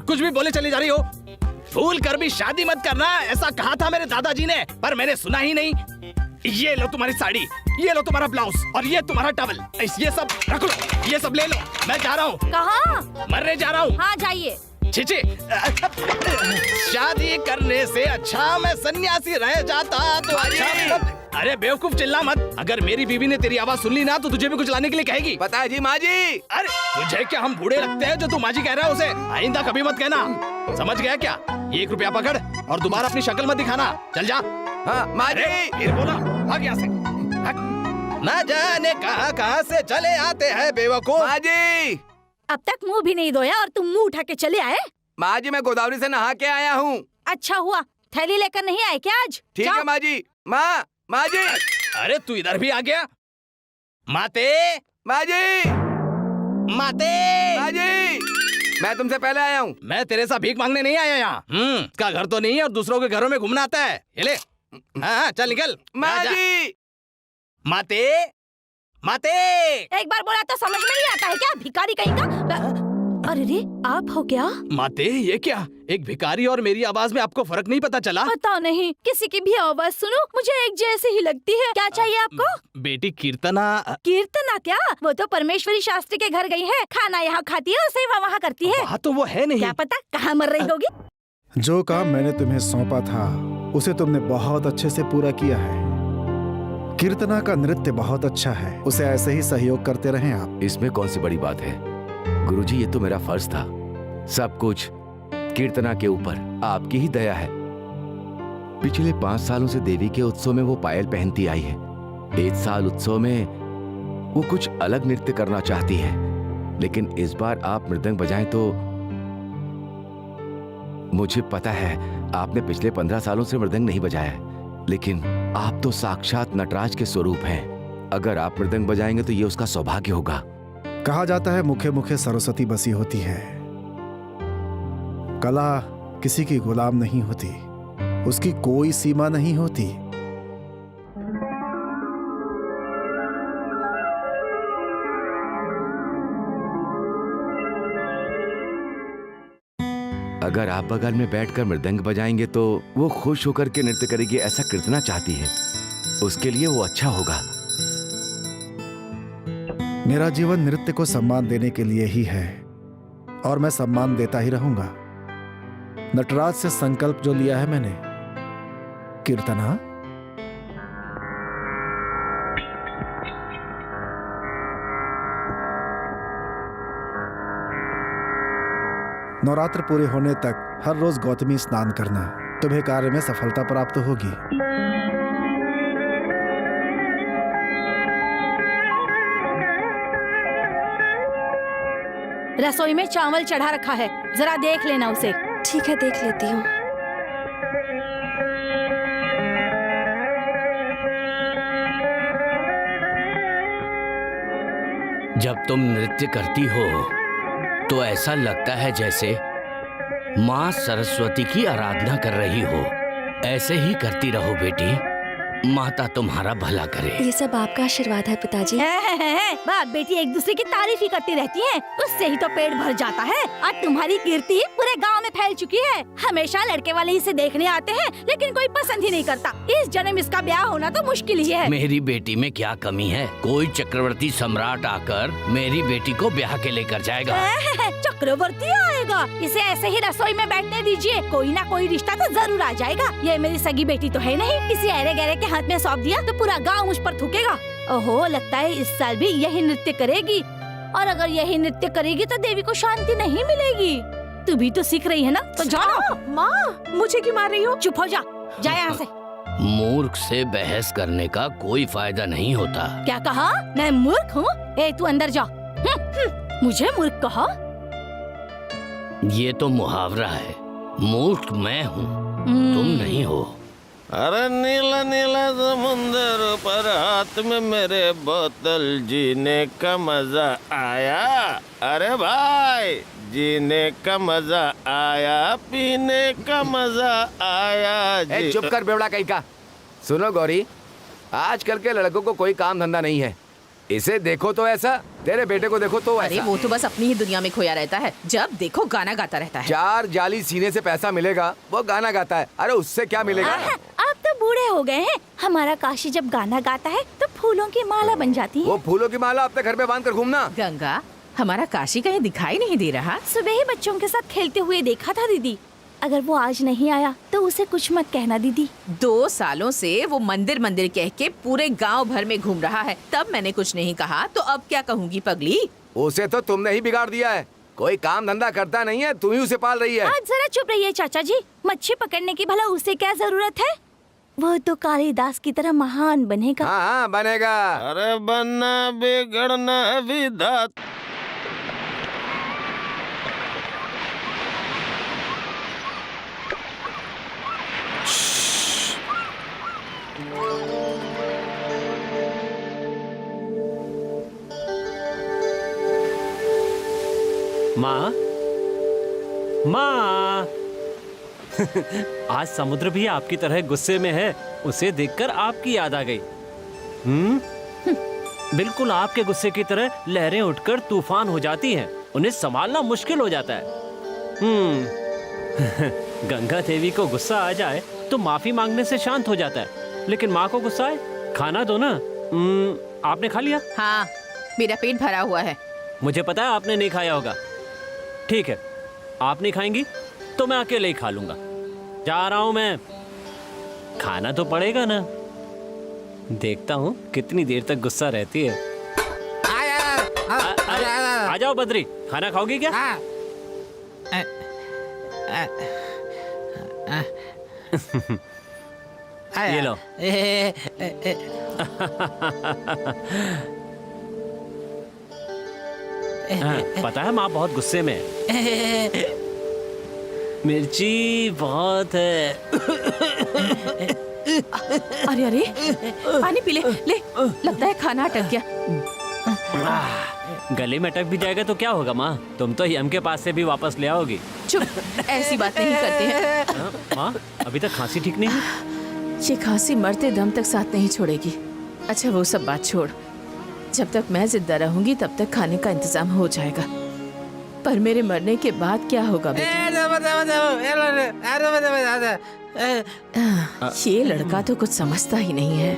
कुछ भी बोले चली जा रही हो। भूल कर भी शादी मत करना, ऐसा कहा था मेरे दादाजी ने, पर मैंने सुना ही नहीं। ये लो तुम्हारी साड़ी, ये लो तुम्हारा ब्लाउज और ये तुम्हारा टवल, ये सब रख लो, ये सब ले लो। मैं जा रहा हूँ। कहाँ? मरने जा रहा हूँ। हाँ जाइए। छीछी, शादी करने से अच्छा मैं सन्यासी रह जाता तो अच्छा। अरे बेवकूफ चिल्ला मत, अगर मेरी बीवी ने तेरी आवाज सुन ली ना तो तुझे भी कुछ लाने के लिए कहेगी। पता है जी माँ जी। अरे तुझे क्या हम बूढ़े लगते हैं जो तू माँ जी कह रहा है उसे? आइंदा कभी मत कहना, समझ गया क्या? 1 रुपया पकड़ और दोबारा अपनी शक्ल मत दिखाना, चल जा। हाँ माँ जी। फिर बोला भाग यहाँ से, भाग। ना जाने कहाँ से चले आते हैं बेवकूफ। माँ जी, अब तक मुंह भी नहीं धोया और तुम मुंह उठा के चले आए। माँ जी मैं गोदावरी से नहा के आया हूँ। अच्छा हुआ, थैली लेकर नहीं आए क्या आज? ठीक है माँ जी। माँ जी। अरे तू इधर भी आ गया। माते, माँ जी, माते, माँ जी, मैं तुमसे पहले आया हूँ। मैं तेरे साथ भीख मांगने नहीं आया यहाँ। इसका घर तो नहीं है और दूसरों के घरों में घूमना आता है। ये ले, हाँ चल निकल। माँ जी। माते, माते। एक बार बोला तो समझ में नहीं आता है क्या? भिखारी कहीं का। अरे रे, आप हो क्या? माते ये क्या? एक भिखारी और मेरी आवाज में आपको फर्क नहीं पता चला? पता नहीं, किसी की भी आवाज सुनो मुझे एक जैसी ही लगती है। क्या चाहिए आपको? बेटी कीर्तना। कीर्तना क्या? वो तो परमेश्वरी शास्त्री के घर गई है, खाना यहाँ खाती है और सेवा वहाँ करती है। वहाँ तो वो है नहीं। क्या पता कहाँ मर रही होगी। जो काम मैंने तुम्हें सौंपा था उसे तुमने बहुत अच्छे से पूरा किया है। कीर्तना का नृत्य बहुत अच्छा है, उसे ऐसे ही सहयोग करते रहें आप। इसमें कौन सी बड़ी बात है गुरुजी, ये तो मेरा फर्ज था। सब कुछ कीर्तना के ऊपर आपकी ही दया है। पिछले 5 सालों से देवी के उत्सव में वो पायल पहनती आई है। इस साल उत्सव में वो कुछ अलग नृत्य करना चाहती है, लेकिन इस बार आप मृदंग बजाएं तो। मुझे पता है आपने पिछले 15 सालों से मृदंग नहीं बजाया है, लेकिन आप तो साक्षात नटराज के स्वरूप हैं। अगर आप मृदंग बजाएंगे तो ये उसका सौभाग्य होगा। कहा जाता है मुखे मुखे सरस्वती बसी होती है। कला किसी की गुलाम नहीं होती, उसकी कोई सीमा नहीं होती। अगर आप बगल में बैठकर मृदंग बजाएंगे तो वो खुश होकर के नृत्य करेगी, ऐसा कीर्तना चाहती है। उसके लिए वो अच्छा होगा। मेरा जीवन नृत्य को सम्मान देने के लिए ही है और मैं सम्मान देता ही रहूंगा। नटराज से संकल्प जो लिया है मैंने, कीर्तना, नवरात्र पूरे होने तक हर रोज गौतमी स्नान करना, तुम्हें कार्य में सफलता प्राप्त होगी। रसोई में चावल चढ़ा रखा है, जरा देख लेना उसे। ठीक है, देख लेती हूँ। जब तुम नृत्य करती हो तो ऐसा लगता है जैसे माँ सरस्वती की आराधना कर रही हो। ऐसे ही करती रहो बेटी, माता तुम्हारा भला करे। ये सब आपका आशीर्वाद है पिताजी। बाप बेटी एक दूसरे की तारीफ ही करती रहती हैं, उससे ही तो पेट भर जाता है। और तुम्हारी कीर्ति पूरे गांव में फैल चुकी है। हमेशा लड़के वाले इसे देखने आते हैं, लेकिन कोई पसंद ही नहीं करता। इस जन्म इसका ब्याह होना तो मुश्किल ही है। मेरी बेटी में क्या कमी है? कोई चक्रवर्ती सम्राट आकर मेरी बेटी को ब्याह के लेकर जाएगा। चक्रवर्ती आएगा? इसे ऐसे ही रसोई में बैठने दीजिए, कोई ना कोई रिश्ता तो जरूर आ जाएगा। ये मेरी सगी बेटी तो है नहीं, किसी अरे गहरे के हाथ में सौंप दिया तो पूरा गांव मुझ पर थूकेगा। ओहो, लगता है इस साल भी यही नृत्य करेगी। और अगर यही नृत्य करेगी तो देवी को शांति नहीं मिलेगी। तू भी तो सीख रही है ना, तो जाओ। माँ, मुझे क्यों मार रही हो? चुप हो जा, जा यहाँ से। मूर्ख से बहस करने का कोई फायदा नहीं होता। क्या कहा? मैं मूर्ख हूँ? ए तू अंदर जा। मुझे मूर्ख कहा? ये तो मुहावरा है, मूर्ख मैं हूँ, तुम नहीं हो। अरे नीला नीला समुंदर पर हाथ में मेरे बोतल, जीने का मजा आया। अरे भाई, जीने का मजा आया, पीने का मजा आया। चुप कर बेवड़ा कहीं का। सुनो गौरी, आजकल के लड़कों को कोई काम धंधा नहीं है, इसे देखो तो ऐसा, तेरे बेटे को देखो तो अरे ऐसा। वो तो बस अपनी ही दुनिया में खोया रहता है, जब देखो गाना गाता रहता है। 4 जाली सीने से पैसा मिलेगा, वो गाना गाता है। अरे उससे क्या मिलेगा? आप तो बूढ़े हो गए हैं। हमारा काशी जब गाना गाता है तो फूलों की माला बन जाती है। वो फूलों की माला अपने घर पे बांध कर घूमना। गंगा, हमारा काशी कहीं दिखाई नहीं दे रहा। सुबह ही बच्चों के साथ खेलते हुए देखा था दीदी। अगर वो आज नहीं आया तो उसे कुछ मत कहना दीदी। 2 सालों से वो मंदिर मंदिर कह के पूरे गांव भर में घूम रहा है, तब मैंने कुछ नहीं कहा, तो अब क्या कहूँगी पगली? उसे तो तुमने ही बिगाड़ दिया है। कोई काम धंधा करता नहीं है, तुम ही उसे पाल रही है। आज जरा चुप रहिए चाचा जी। मच्छी पकड़ने की भला उसे क्या जरूरत है? वो तो कालिदास की तरह महान बनेगा। हाँ हाँ बनेगा। अरे बनना बिगड़ना विधाता। माँ, माँ। आज समुद्र भी आपकी तरह गुस्से में है। उसे देखकर आपकी याद आ गई। बिल्कुल आपके गुस्से की तरह लहरें उठकर तूफान हो जाती हैं। उन्हें संभालना मुश्किल हो जाता है। गंगा देवी को गुस्सा आ जाए तो माफी मांगने से शांत हो जाता है, लेकिन माँ को गुस्सा आए, खाना दो ना। आपने खा लिया? हाँ, मेरा पेट भरा हुआ है। मुझे पता है आपने नहीं खाया होगा। ठीक है, आप नहीं खाएंगी तो मैं अकेले ही खा लूंगा। जा रहा हूं मैं। खाना तो पड़ेगा ना। देखता हूँ कितनी देर तक गुस्सा रहती है। अरे, आ जाओ बद्री, खाना खाओगी क्या? ये लो। पता है माँ बहुत गुस्से में है। मिर्ची बहुत है। अरे अरे, पानी पी ले। ले, लगता है खाना अटक गया। गले में अटक भी जाएगा तो क्या होगा माँ? तुम तो यम के पास से भी वापस ले आओगी। चुप, ऐसी बात नहीं करते हैं। माँ, अभी तक खांसी ठीक नहीं हुई? ये खांसी मरते दम तक साथ नहीं छोड़ेगी। अच्छा वो सब बात छोड़, जब तक मैं जिंदा रहूंगी तब तक खाने का इंतजाम हो जाएगा, पर मेरे मरने के बाद क्या होगा बेटा? ये लड़का तो कुछ समझता ही नहीं है।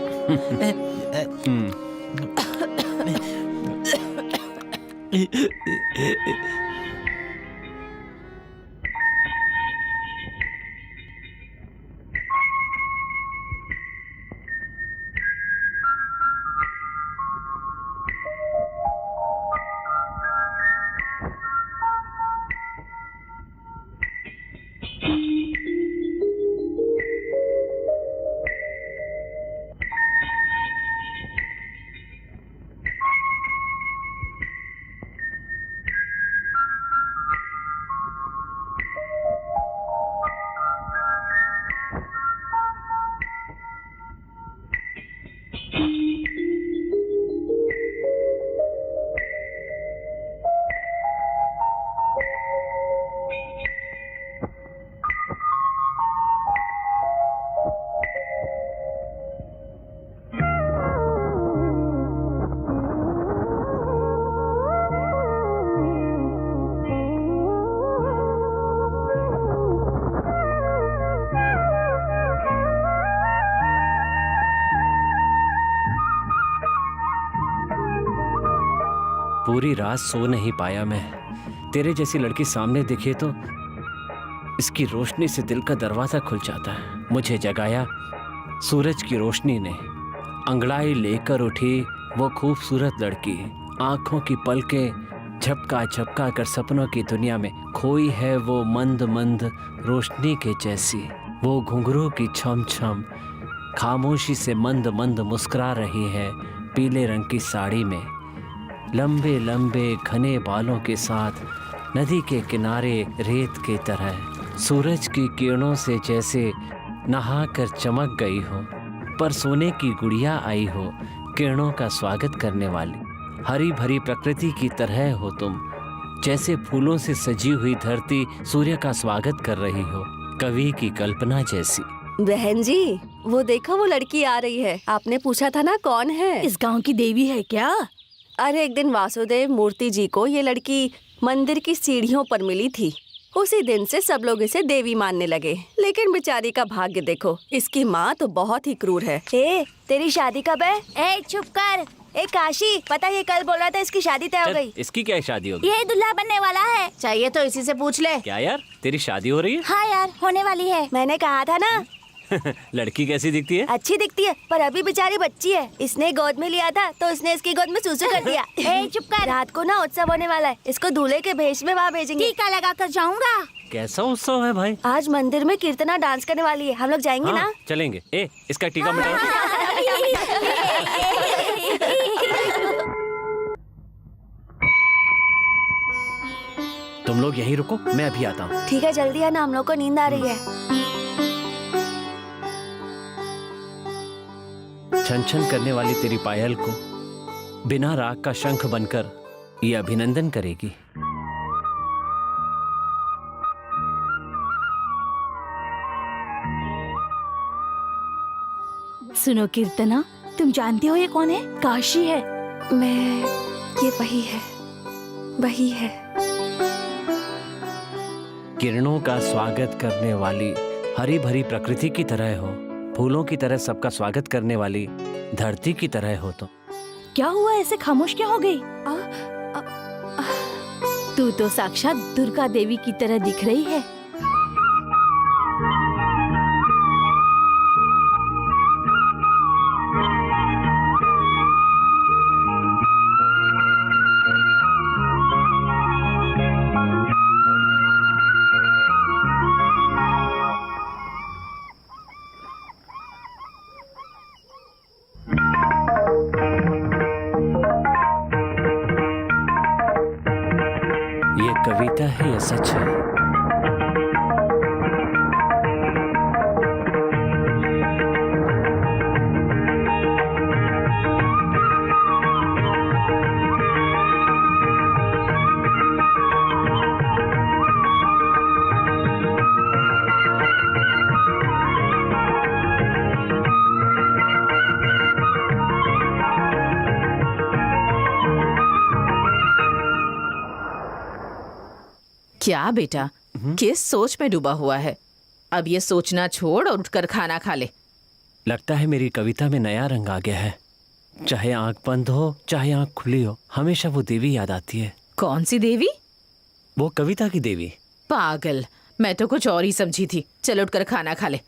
पूरी रात सो नहीं पाया मैं। तेरे जैसी लड़की सामने दिखे तो इसकी रोशनी से दिल का दरवाजा खुल जाता है। मुझे जगाया सूरज की रोशनी ने। अंगड़ाई लेकर उठी वो खूबसूरत लड़की, आंखों की पलकें झपका झपका कर सपनों की दुनिया में खोई है वो मंद मंद रोशनी के जैसी। वो घुंघरू की छम छम खामोशी से मंद मंद मुस्कुरा रही है पीले रंग की साड़ी में। लंबे लंबे घने बालों के साथ नदी के किनारे रेत की तरह सूरज की किरणों से जैसे नहाकर चमक गई हो, पर सोने की गुड़िया आई हो किरणों का स्वागत करने वाली। हरी भरी प्रकृति की तरह हो तुम, जैसे फूलों से सजी हुई धरती सूर्य का स्वागत कर रही हो, कवि की कल्पना जैसी। बहन जी, वो देखो वो लड़की आ रही है। आपने पूछा था ना कौन है? इस गांव की देवी है क्या? अरे एक दिन वासुदेव मूर्ति जी को ये लड़की मंदिर की सीढ़ियों पर मिली थी। उसी दिन से सब लोग इसे देवी मानने लगे। लेकिन बेचारी का भाग्य देखो, इसकी माँ तो बहुत ही क्रूर है। तेरी शादी कब है? ए चुप कर। ए काशी, पता ये कल बोल रहा था इसकी शादी तय हो गई। इसकी क्या शादी होगी? ये दूल्हा बनने वाला है। चाहिए तो इसी से पूछ ले। क्या यार, तेरी शादी हो रही है? हाँ यार, होने वाली है। मैंने कहा था ना। लड़की कैसी दिखती है? अच्छी दिखती है, पर अभी बेचारी बच्ची है। इसने गोद में लिया था तो इसने इसकी गोद में सूसू कर दिया। ए चुप कर। रात को ना उत्सव होने वाला है, इसको दूल्हे के भेष में वहाँ भेजेंगे। टीका लगा कर जाऊंगा। कैसा उत्सव है भाई? आज मंदिर में कीर्तना डांस करने वाली है, हम लोग जाएंगे हाँ, ना? चलेंगे। इसका टीका मिटाओ। तुम लोग यहीं रुको, मैं अभी आता हूँ। ठीक है, जल्दी आना, हम लोग को नींद आ रही है। छन छन करने वाली तेरी पायल को बिना राग का शंख बनकर ये अभिनंदन करेगी। सुनो कीर्तना, तुम जानती हो ये कौन है? काशी है। ये वही है। किरणों का स्वागत करने वाली हरी भरी प्रकृति की तरह हो, फूलों की तरह सबका स्वागत करने वाली धरती की तरह हो। तो क्या हुआ, ऐसे खामोश क्या हो गई? तू तो साक्षात दुर्गा देवी की तरह दिख रही है। ये कविता है या सच है? क्या बेटा, किस सोच में डूबा हुआ है? अब ये सोचना छोड़ और उठकर खाना खा ले। लगता है मेरी कविता में नया रंग आ गया है। चाहे आंख बंद हो चाहे आंख खुली हो, हमेशा वो देवी याद आती है। कौन सी देवी? वो कविता की देवी। पागल, मैं तो कुछ और ही समझी थी। चल उठकर खाना खा ले।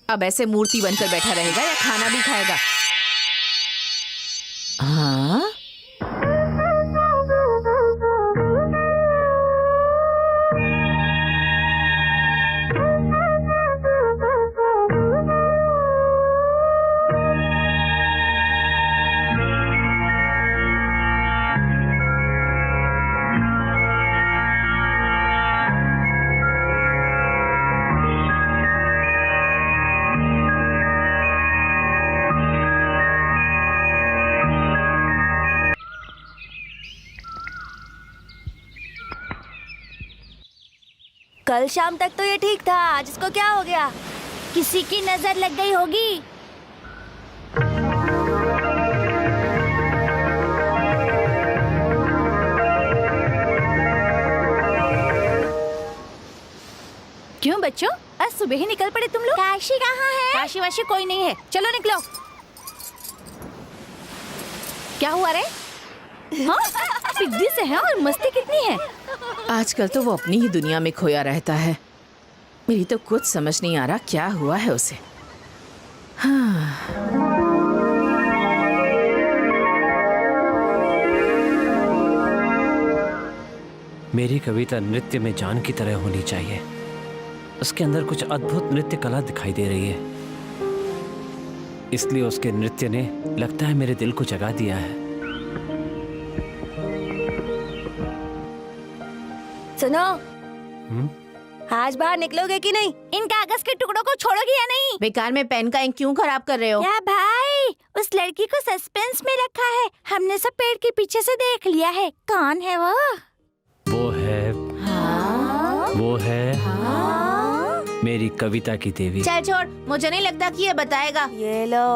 अब ऐसे मूर्ति बनकर बैठा रहेगा या खाना भी खाएगा? हाँ? कल शाम तक तो ये ठीक था, आज इसको क्या हो गया? किसी की नजर लग गई होगी। क्यों बच्चों, आज सुबह ही निकल पड़े तुम लोग? काशी कहाँ है? काशी वाशी कोई नहीं है, चलो निकलो। क्या हुआ रे? हाँ, पिद्दी से है और मस्ती कितनी है। आजकल तो वो अपनी ही दुनिया में खोया रहता है। मेरी तो कुछ समझ नहीं आ रहा क्या हुआ है उसे। हाँ। मेरी कविता नृत्य में जान की तरह होनी चाहिए। उसके अंदर कुछ अद्भुत नृत्य कला दिखाई दे रही है, इसलिए उसके नृत्य ने लगता है मेरे दिल को जगा दिया है। सुनो, आज बाहर निकलोगे कि नहीं? इन कागज के टुकड़ों को छोड़ोगे या नहीं? बेकार में पेन का इंक क्यों खराब कर रहे हो? क्या भाई, उस लड़की को सस्पेंस में रखा है। हमने सब पेड़ के पीछे से देख लिया है। कौन है वो? वो है वो है मेरी कविता की देवी। चल छोड़, मुझे नहीं लगता कि ये बताएगा। ये लो।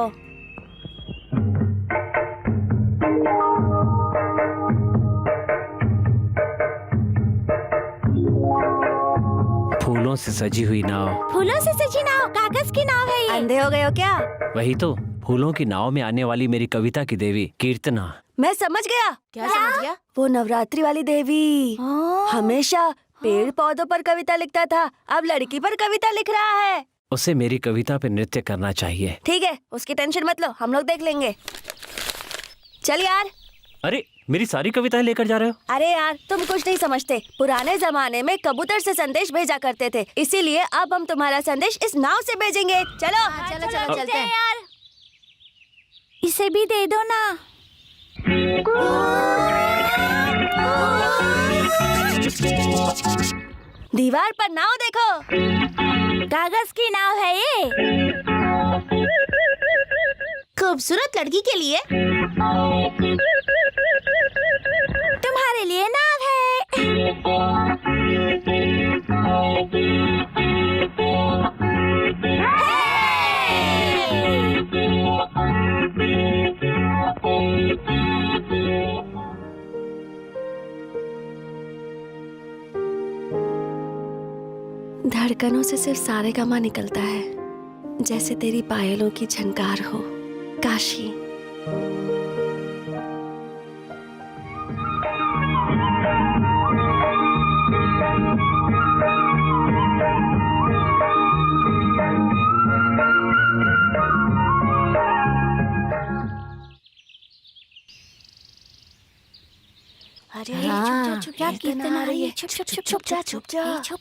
फूलों से सजी हुई नाव। फूलों से सजी नाव? कागज की नाव है ये। अंधे हो गए हो क्या? वही तो, फूलों की नाव में आने वाली मेरी कविता की देवी कीर्तना। मैं समझ गया। क्या समझ गया? वो नवरात्रि वाली देवी हमेशा पेड़ पौधों पर कविता लिखता था, अब लड़की पर कविता लिख रहा है। उसे मेरी कविता पे नृत्य करना चाहिए। ठीक है, उसकी टेंशन मत लो, हम लोग देख लेंगे। चल यार। अरे, मेरी सारी कविताएं लेकर जा रहे हो? अरे यार, तुम कुछ नहीं समझते। पुराने जमाने में कबूतर से संदेश भेजा करते थे, इसीलिए अब हम तुम्हारा संदेश इस नाव से भेजेंगे। चलो चलो चलो चलते हैं। यार, इसे भी दे दो ना। दीवार पर नाव देखो। कागज की नाव है ये। खूबसूरत लड़की के लिए। तुम्हारे लिए नाव धड़कनों से सिर्फ सारेगामा निकलता है, जैसे तेरी पायलों की झनकार हो। काशी। अरे हाँ, चुप क्या कीर्तन आ रही है? चुप चुप चुप चुप जा चुप जा। चुप।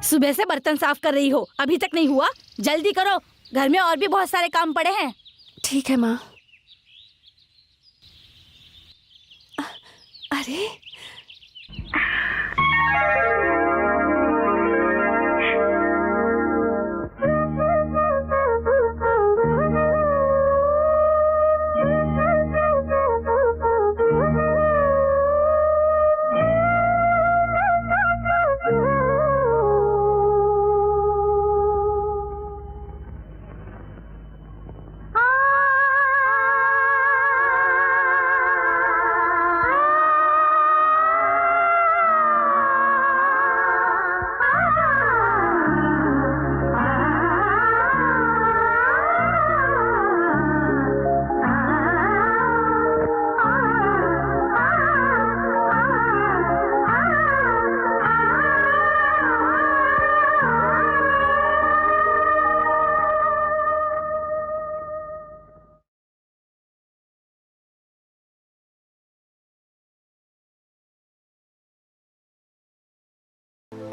सुबह से बर्तन साफ कर रही हो, अभी तक नहीं हुआ? जल्दी करो, घर में और भी बहुत सारे काम पड़े हैं। ठीक है माँ। अरे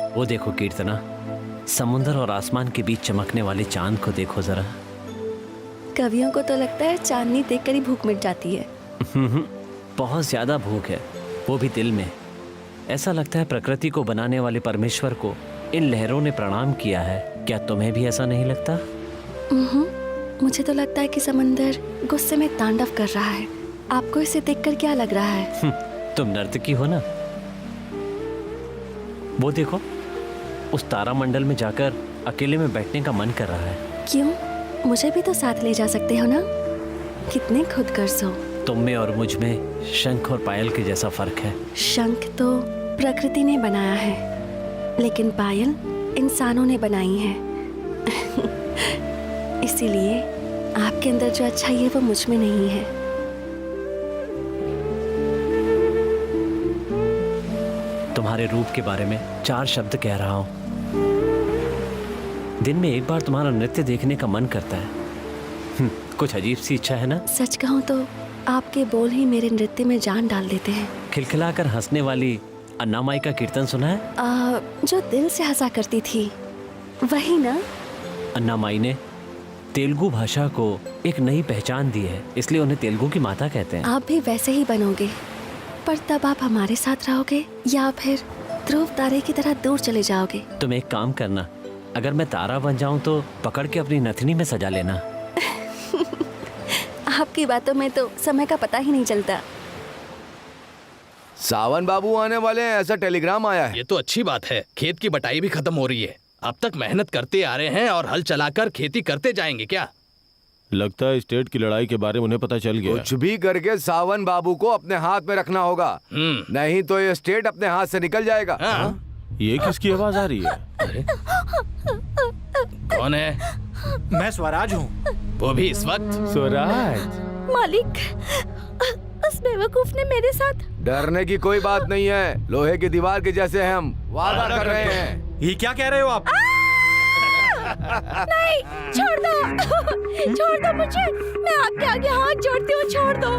वो देखो कीर्तना, समुंदर और आसमान के बीच चमकने वाले चांद को देखो जरा। कवियों को तो लगता है चांदनी देखकर ही भूख मिट जाती है। बहुत ज्यादा भूख है, वो भी दिल में। ऐसा लगता है प्रकृति को बनाने वाले परमेश्वर को इन लहरों ने प्रणाम किया है। क्या तुम्हें भी ऐसा नहीं लगता? मुझे तो लगता है कि समंदर गुस्से में तांडव कर रहा है। आपको इसे देखकर क्या लग रहा है? तुम नर्तकी हो ना। वो देखो, उस तारामंडल में जाकर अकेले में बैठने का मन कर रहा है। क्यों? मुझे भी तो साथ ले जा सकते हो ना। कितने खुदगर्ज हो। तुम में और मुझ में शंख और पायल के जैसा फर्क है। शंख तो प्रकृति ने बनाया है, लेकिन पायल इंसानों ने बनाई है। इसीलिए आपके अंदर जो अच्छाई है वो मुझ में नहीं है। तुम्हारे रूप के बारे में 4 शब्द कह रहा हूं। दिन में एक बार तुम्हारा नृत्य देखने का मन करता है। कुछ अजीब सी इच्छा है ना? सच कहूँ तो आपके बोल ही मेरे नृत्य में जान डाल देते हैं। खिलखिलाकर हंसने वाली अन्ना माई का कीर्तन सुना है? जो दिल से हंसा करती थी वही ना? अन्ना माई ने तेलुगु भाषा को एक नई पहचान दी है, इसलिए उन्हें तेलुगु की माता कहते हैं। आप भी वैसे ही बनोगे, पर तब आप हमारे साथ रहोगे या फिर ध्रुव तारे की तरह दूर चले जाओगे? तुम एक काम करना, अगर मैं तारा बन जाऊं तो पकड़ के अपनी नथनी में सजा लेना। आपकी बातों में तो समय का पता ही नहीं चलता। सावन बाबू आने वाले हैं, ऐसा टेलीग्राम आया है। ये तो अच्छी बात है। खेत की बटाई भी खत्म हो रही है। अब तक मेहनत करते आ रहे हैं और हल चलाकर खेती करते जाएंगे क्या? लगता है स्टेट की लड़ाई के बारे में उन्हें पता चल गया। कुछ भी करके सावन बाबू को अपने हाथ में रखना होगा, नहीं तो ये स्टेट अपने हाथ से निकल जाएगा। ये किसकी आवाज आ रही है? अरे कौन है? मैं स्वराज हूँ। वो भी इस वक्त? स्वराज मालिक, उस बेवकूफ ने मेरे साथ। डरने की कोई बात नहीं है, लोहे की दीवार के जैसे हैं हम, वादा कर रहे हैं। ये क्या कह रहे हो आप? नहीं, छोड़ दो, छोड़ दो मुझे। मैं आपके आगे हाथ जोड़ती हूँ, छोड़ दो।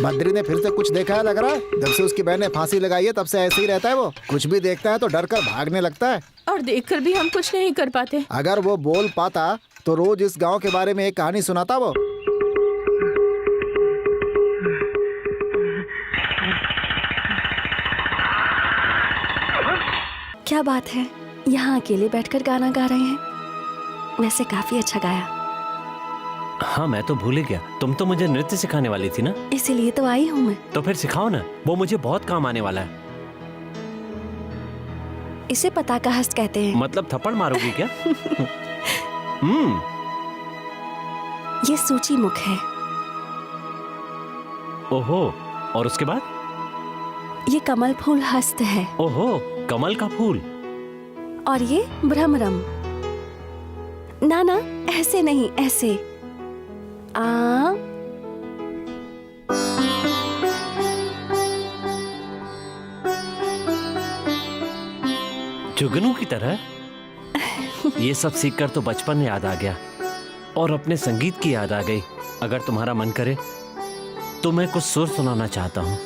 बद्री ने फिर से कुछ देखा है लग रहा है। जब से उसकी बहन ने फांसी लगाई है तब से ऐसे ही रहता है वो। कुछ भी देखता है तो डर कर भागने लगता है। और देखकर भी हम कुछ नहीं कर पाते। अगर वो बोल पाता तो रोज इस गांव के बारे में एक कहानी सुनाता वो। क्या बात है, यहाँ अकेले बैठकर गाना गा रहे हैं? वैसे काफी अच्छा गाया। हाँ, मैं तो भूल ही गया। तुम तो मुझे नृत्य सिखाने वाली थी ना? इसीलिए तो आई हूँ मैं। तो फिर सिखाओ ना, वो मुझे बहुत काम आने वाला है। इसे पता का हस्त कहते हैं। मतलब थप्पड़ मारोगी क्या? ये सूची मुख है। ओहो, और उसके बाद? ये कमल फूल हस्त है। ओहो, कमल का फूल। और ये भ्रमरम। ना ना, ऐसे नहीं, ऐसे। जुगनू की तरह? ये सब सीखकर तो बचपन याद आ गया और अपने संगीत की याद आ गई। अगर तुम्हारा मन करे तो मैं कुछ सुर सुनाना चाहता हूँ।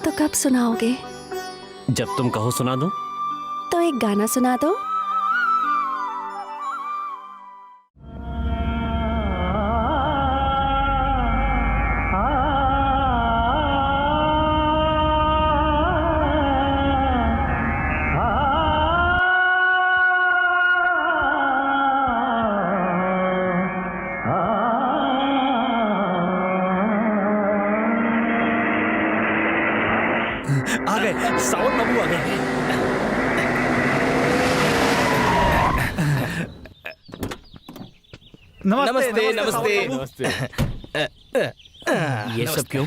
तो कब सुनाओगे? जब तुम कहो सुना दूं। तो एक गाना सुना दो। आ गए, सावन बाबू आ गए। नमस्ते नमस्ते नमस्ते। ये सब क्यों?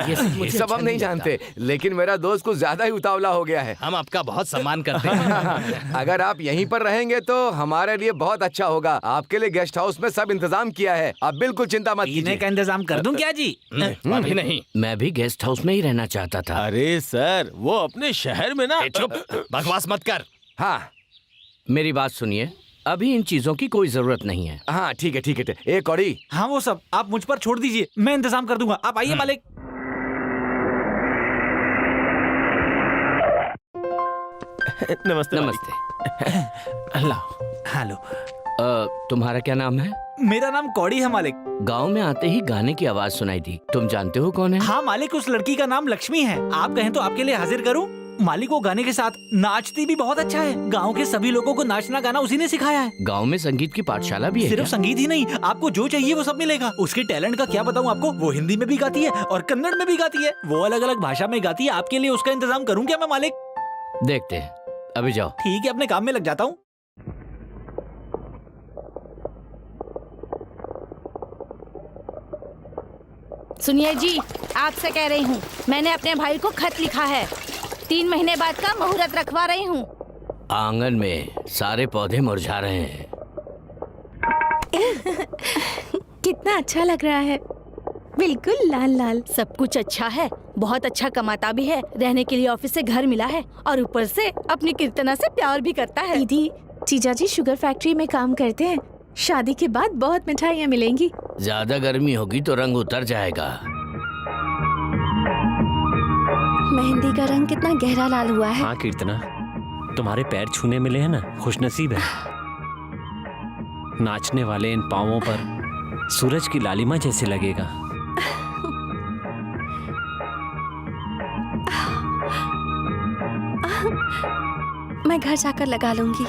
ये सब हम नहीं जानते, लेकिन मेरा दोस्त कुछ ज्यादा ही उतावला हो गया है। हम आपका बहुत सम्मान करते हैं। अगर आप यहीं पर रहेंगे तो हमारे लिए बहुत अच्छा होगा। आपके लिए गेस्ट हाउस में सब इंतजाम किया है, आप बिल्कुल चिंता मत पीने कीजिए। का इंतजाम कर दूं क्या जी? अभी नहीं। मैं भी गेस्ट हाउस में ही रहना चाहता था। अरे सर, वो अपने शहर में ना। ए, चुप, बकवास मत कर। हाँ मेरी बात सुनिए, अभी इन चीजों की कोई जरूरत नहीं है। हाँ, ठीक है ठीक है। एक कौड़ी। हाँ, वो सब आप मुझ पर छोड़ दीजिए, मैं इंतजाम कर दूंगा। आप आइए मालिक। नमस्ते नमस्ते। अल्लाह। हेलो। तुम्हारा क्या नाम है? मेरा नाम कौड़ी है मालिक। गांव में आते ही गाने की आवाज सुनाई दी। तुम जानते हो कौन है? हाँ मालिक, उस लड़की का नाम लक्ष्मी है। आप कहें तो आपके लिए हाजिर करूं? मालिक वो गाने के साथ नाचती भी बहुत अच्छा है। गांव के सभी लोगों को नाचना गाना उसी ने सिखाया है। गांव में संगीत की पाठशाला भी है सिर्फ क्या? संगीत ही नहीं, आपको जो चाहिए वो सब मिलेगा। उसके टैलेंट का क्या बताऊं आपको। वो हिंदी में भी गाती है और कन्नड़ में भी गाती है। वो अलग अलग भाषा में गाती है। आपके लिए उसका इंतजाम करूं क्या मैं मालिक? देखते हैं, अभी जाओ। ठीक है, अपने काम में लग जाता हूँ। सुनिए जी, आपसे कह रही हूँ, मैंने अपने भाई को खत लिखा है। 3 महीने बाद का मुहूर्त रखवा रही हूँ। आंगन में सारे पौधे मुरझा रहे हैं। कितना अच्छा लग रहा है, बिल्कुल लाल लाल। सब कुछ अच्छा है, बहुत अच्छा कमाता भी है, रहने के लिए ऑफिस से घर मिला है और ऊपर से अपनी कीर्तना से प्यार भी करता है। दीदी, जीजा जी शुगर फैक्ट्री में काम करते हैं। शादी के बाद बहुत मिठाइयाँ मिलेंगी। ज्यादा गर्मी होगी तो रंग उतर जाएगा। मेहंदी का रंग कितना गहरा लाल हुआ है। हाँ कीर्तना, तुम्हारे पैर छूने मिले हैं ना, खुशनसीब है। नाचने वाले इन पांवों पर सूरज की लालिमा जैसे लगेगा। मैं घर जाकर लगा लूंगी।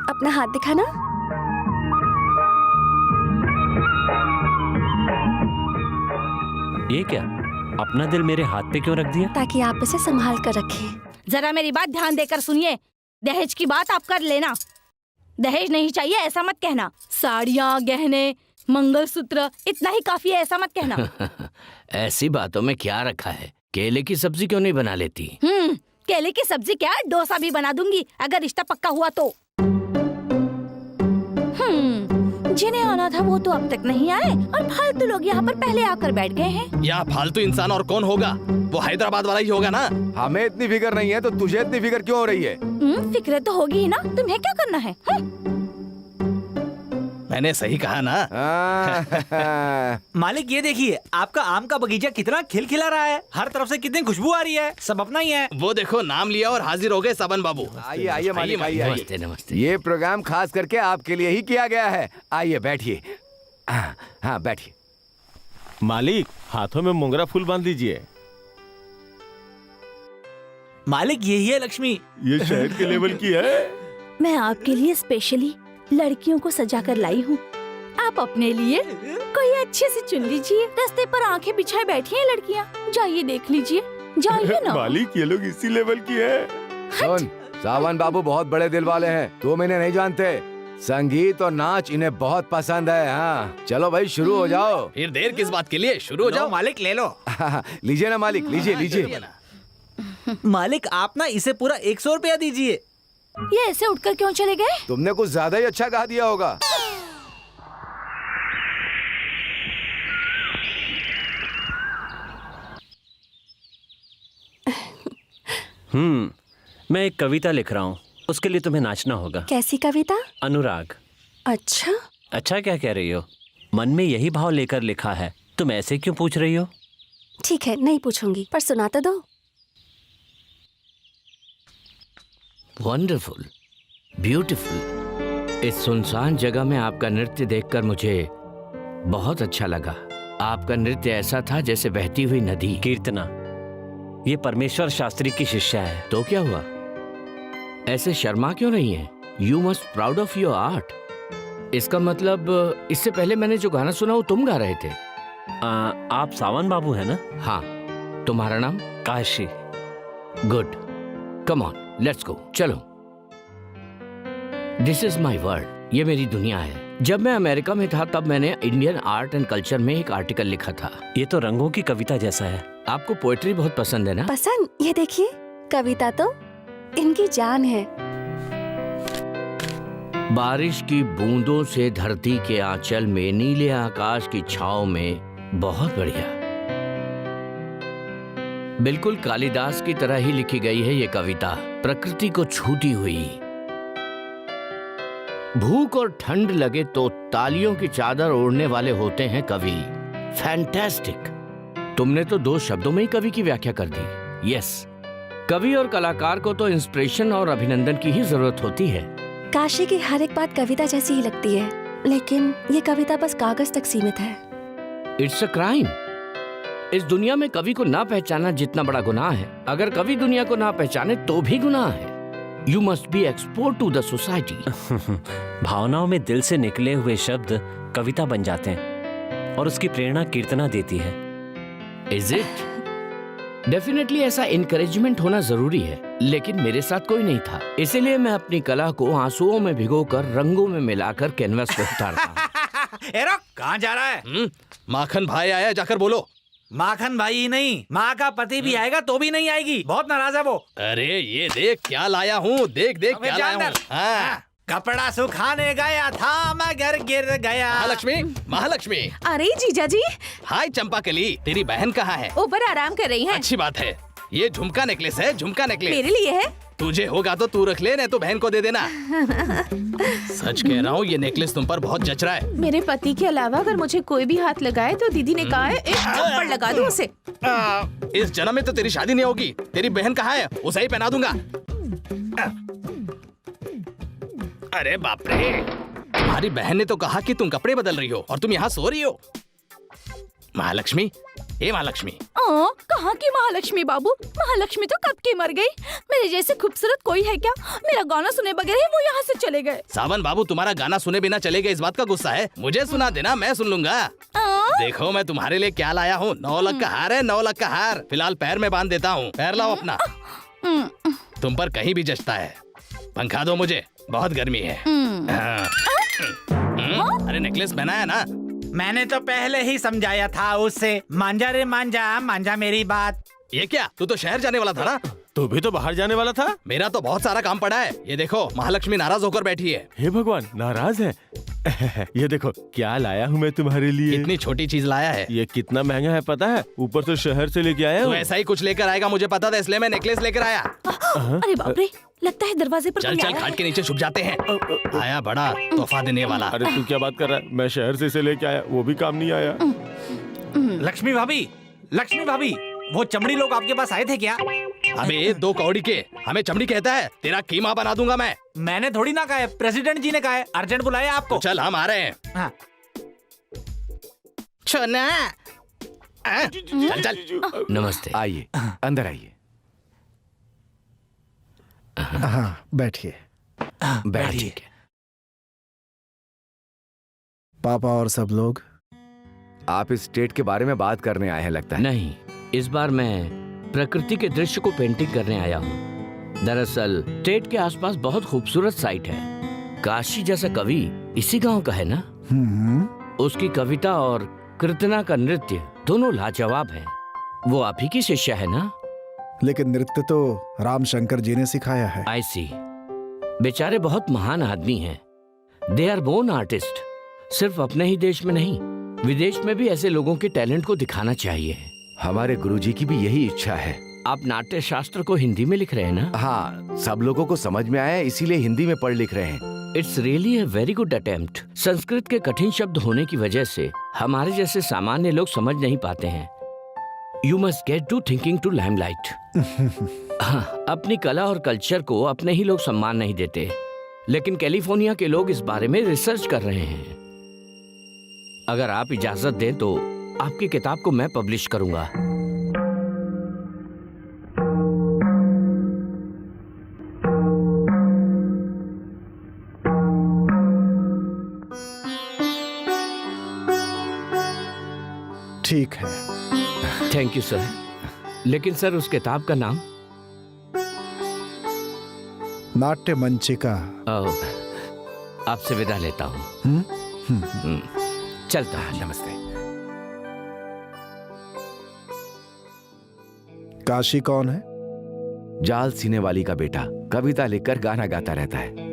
अपना हाथ दिखाना। ये क्या, अपना दिल मेरे हाथ पे क्यों रख दिया? ताकि आप इसे संभाल कर रखें। जरा मेरी बात ध्यान देकर सुनिए। दहेज की बात आप कर लेना। दहेज नहीं चाहिए ऐसा मत कहना। साड़ियाँ, गहने, मंगलसूत्र, इतना ही काफी है ऐसा मत कहना। ऐसी बातों में क्या रखा है? केले की सब्जी क्यों नहीं बना लेती? केले की सब्जी क्या, डोसा भी बना दूंगी अगर रिश्ता पक्का हुआ तो। जिन्हें आना था वो तो अब तक नहीं आए और फालतू लोग यहाँ पर पहले आकर बैठ गए हैं। यहाँ फालतू इंसान और कौन होगा? वो हैदराबाद वाला ही होगा ना। हमें इतनी फिक्र नहीं है तो तुझे इतनी फिक्र क्यों हो रही है? फिक्र तो होगी ही ना, तुम्हें क्या करना है? मैंने सही कहा ना। मालिक ये देखिए, आपका आम का बगीचा कितना खिलखिला रहा है। हर तरफ से कितनी खुशबू आ रही है। सब अपना ही है। वो देखो, नाम लिया और हाजिर हो गए सावन बाबू। आइए आइए मालिक, आइए आइए। नमस्ते नमस्ते। ये प्रोग्राम खास करके आपके लिए ही किया गया है। आइए बैठिए। हाँ बैठिए। मालिक, हाथों में मोंगरा फूल बांध दीजिए। मालिक यही है लक्ष्मी। ये शहर के लेवल की है। मैं आपके लिए स्पेशली लड़कियों को सजा कर लाई हूँ। आप अपने लिए कोई अच्छे से चुन लीजिए। रास्ते पर आंखें बिछाए बैठी हैं लड़कियाँ, जाइए देख लीजिए, जाइए ना। मालिक, ये लोग इसी लेवल की है। सुन, सावन बाबू बहुत बड़े दिल वाले हैं, तुम इन्हें नहीं जानते। संगीत और नाच इन्हें बहुत पसंद है। हाँ चलो भाई, शुरू हो जाओ। फिर देर किस बात के लिए, शुरू हो जाओ। मालिक ले लो। लीजिए ना मालिक, लीजिए लीजिए। मालिक आप ना इसे पूरा 100 रुपया दीजिए। ये ऐसे उठकर क्यों चले गए? तुमने कुछ ज्यादा ही अच्छा गा दिया होगा। मैं एक कविता लिख रहा हूँ, उसके लिए तुम्हें नाचना होगा। कैसी कविता? अनुराग। अच्छा। अच्छा क्या कह रही हो? मन में यही भाव लेकर लिखा है, तुम ऐसे क्यों पूछ रही हो? ठीक है, नहीं पूछूंगी, पर सुना तो दो। Wonderful, beautiful. इस सुनसान जगह में आपका नृत्य देखकर मुझे बहुत अच्छा लगा। आपका नृत्य ऐसा था जैसे बहती हुई नदी। कीर्तना, ये परमेश्वर शास्त्री की शिष्या है। तो क्या हुआ? ऐसे शर्मा क्यों रही हैं? You must proud of your art. इसका मतलब इससे पहले मैंने जो गाना सुना वो तुम गा रहे थे। आप सावन बाबू है ना? हाँ। तुम्हारा नाम? Kashi. Good, come on, let's go, चलो। दिस इज माई वर्ल्ड, ये मेरी दुनिया है। जब मैं अमेरिका में था तब मैंने इंडियन आर्ट एंड कल्चर में एक आर्टिकल लिखा था। ये तो रंगों की कविता जैसा है। आपको पोएट्री बहुत पसंद है ना? पसंद? ये देखिए, कविता तो इनकी जान है। बारिश की बूंदों से धरती के आंचल में, नीले आकाश की छांव में, बहुत बढ़िया। बिल्कुल कालिदास की तरह ही लिखी गई है ये कविता, प्रकृति को छूती हुई। भूख और ठंड लगे तो तालियों की चादर ओढ़ने वाले होते हैं कवि। फैंटास्टिक। तुमने तो 2 शब्दों में ही कवि की व्याख्या कर दी। यस, कवि और कलाकार को तो इंस्पिरेशन और अभिनंदन की ही जरूरत होती है। काशी की हर एक बात कविता जैसी ही लगती है, लेकिन ये कविता बस कागज तक सीमित है। It's a crime. इस दुनिया में कवि को ना पहचानना जितना बड़ा गुनाह है, अगर कवि दुनिया को ना पहचाने तो भी गुनाह है। You must be export to the society. भावनाओं में दिल से निकले हुए शब्द कविता बन जाते हैं और उसकी प्रेरणा कीर्तना देती है। Is it? डेफिनेटली ऐसा इनकरेजमेंट होना जरूरी है, लेकिन मेरे साथ कोई नहीं था, इसीलिए मैं अपनी कला को आंसुओं में भिगोकर रंगों में मिलाकर कैनवस पे उतारता हूँ। एरो कहाँ जा रहा है? माखन भाई आया, जाकर बोलो। माखन भाई ही नहीं, माँ का पति भी आएगा तो भी नहीं आएगी, बहुत नाराज है वो। अरे ये देख क्या लाया हूँ, देख देख क्या लाया हूँ। हाँ। कपड़ा सुखाने गया था मगर गिर गया। महालक्ष्मी, महालक्ष्मी। अरे जीजा जी, हाय चंपाकली, तेरी बहन कहाँ है? ऊपर आराम कर रही हैं। अच्छी बात है। ये झुमका नेकलेस है, झुमका नेकलेस। मेरे लिए है। तुझे होगा तो तू रख ले, नहीं तो बहन को दे देना। सच कह रहा हूँ, ये नेकलेस तुम पर बहुत जच रहा है। मेरे पति के अलावा अगर मुझे कोई भी हाथ लगाए तो दीदी ने कहा है एक थप्पड़ लगा दूं उसे। इस जन्म में तो तेरी शादी नहीं होगी। तेरी बहन कहाँ है? उसे ही पहना दूंगा। अरे बाप रे, तुम्हारी बहन ने तो कहा कि तुम कपड़े बदल रही हो और तुम यहाँ सो रही हो। महालक्ष्मी, हे महालक्ष्मी। कहाँ की महालक्ष्मी बाबू? महालक्ष्मी तो कब की मर गई। मेरे जैसे खूबसूरत कोई है क्या? मेरा गाना सुने बगैर ही वो यहाँ से चले गए। सावन बाबू तुम्हारा गाना सुने बिना चले गए, इस बात का गुस्सा है? मुझे सुना देना, मैं सुन लूंगा। देखो मैं तुम्हारे लिए क्या लाया हूँ। 9 लाख का हार है, 9 लाख का हार। फिलहाल पैर में बांध देता हूँ, पैर लाओ अपना। तुम पर कहीं भी जचता है। पंखा दो मुझे, बहुत गर्मी है। अरे नेकलेस पहनाया ना? मैंने तो पहले ही समझाया था उससे। मांझा रे मांझा, मांझा मेरी बात। ये क्या, तू तो शहर जाने वाला था ना? तू भी तो बाहर जाने वाला था। मेरा तो बहुत सारा काम पड़ा है। ये देखो महालक्ष्मी नाराज होकर बैठी है। हे भगवान, नाराज है? ये देखो क्या लाया हूँ मैं तुम्हारे लिए। इतनी छोटी चीज लाया है। ये कितना महंगा है पता है? ऊपर से शहर से लेके आया तू हूँ। ऐसा ही कुछ लेकर आएगा, मुझे पता था, इसलिए मैं नेकलेस लेकर आया। अरे बाप रे, लगता है दरवाजे पर चल कोई चल, आया खाट है। के नीचे छुप जाते हैं। आया बड़ा तोहफा देने वाला। अरे तू क्या बात कर रहा है? मैं शहर से इसे लेके आया, वो भी काम नहीं आया। लक्ष्मी भाभी, लक्ष्मी भाभी, वो चमड़ी लोग आपके पास आए थे क्या? अबे 2 कौड़ी के हमें चमड़ी कहता है? तेरा कीमा बना दूंगा मैं। मैंने थोड़ी ना कहा है, प्रेसिडेंट जी ने कहा है। अर्जेंट बुलाया आपको। तो चल हम आ रहे हैं। हाँ। छोना, चल चल। नमस्ते। आइए, अंदर आइए। हाँ बैठिए। बैठिए। पापा और सब लोग? आप इस स्टेट के बारे में बात करने आए हैं लगता है। नहीं, इस बार मैं प्रकृति के दृश्य को पेंटिंग करने आया हूँ। दरअसल स्टेट के आसपास बहुत खूबसूरत साइट है। काशी जैसा कवि इसी गांव का है ना? उसकी कविता और कीर्तना का नृत्य दोनों लाजवाब हैं। वो आप ही की शिष्या है ना? लेकिन नृत्य तो राम शंकर जी ने सिखाया है। आई सी। बेचारे बहुत महान आदमी हैं। They are born artist. सिर्फ अपने ही देश में नहीं, विदेश में भी ऐसे लोगों के टैलेंट को दिखाना चाहिए। हमारे गुरुजी की भी यही इच्छा है। आप नाट्य शास्त्र को हिंदी में लिख रहे हैं ना? हाँ, सब लोगों को समझ में आया, इसीलिए हिंदी में पढ़ लिख रहे हैं। It's really a very good attempt. Sanskrit के कठिन शब्द होने की वजह से हमारे जैसे सामान्य लोग समझ नहीं पाते हैं। You must get to thinking to limelight. हाँ, अपनी कला और कल्चर को अपने ही लोग सम्मान नहीं देते, लेकिन कैलिफोर्निया के लोग इस बारे में रिसर्च कर रहे हैं। अगर आप इजाजत दें तो आपकी किताब को मैं पब्लिश करूंगा। ठीक है। Thank you sir. लेकिन सर उस किताब का नाम? नाट्य मंचिका। आपसे विदा लेता हूँ। चलता हूँ। नमस्ते। काशी कौन है? जाल सीने वाली का बेटा, कविता लिखकर गाना गाता रहता है।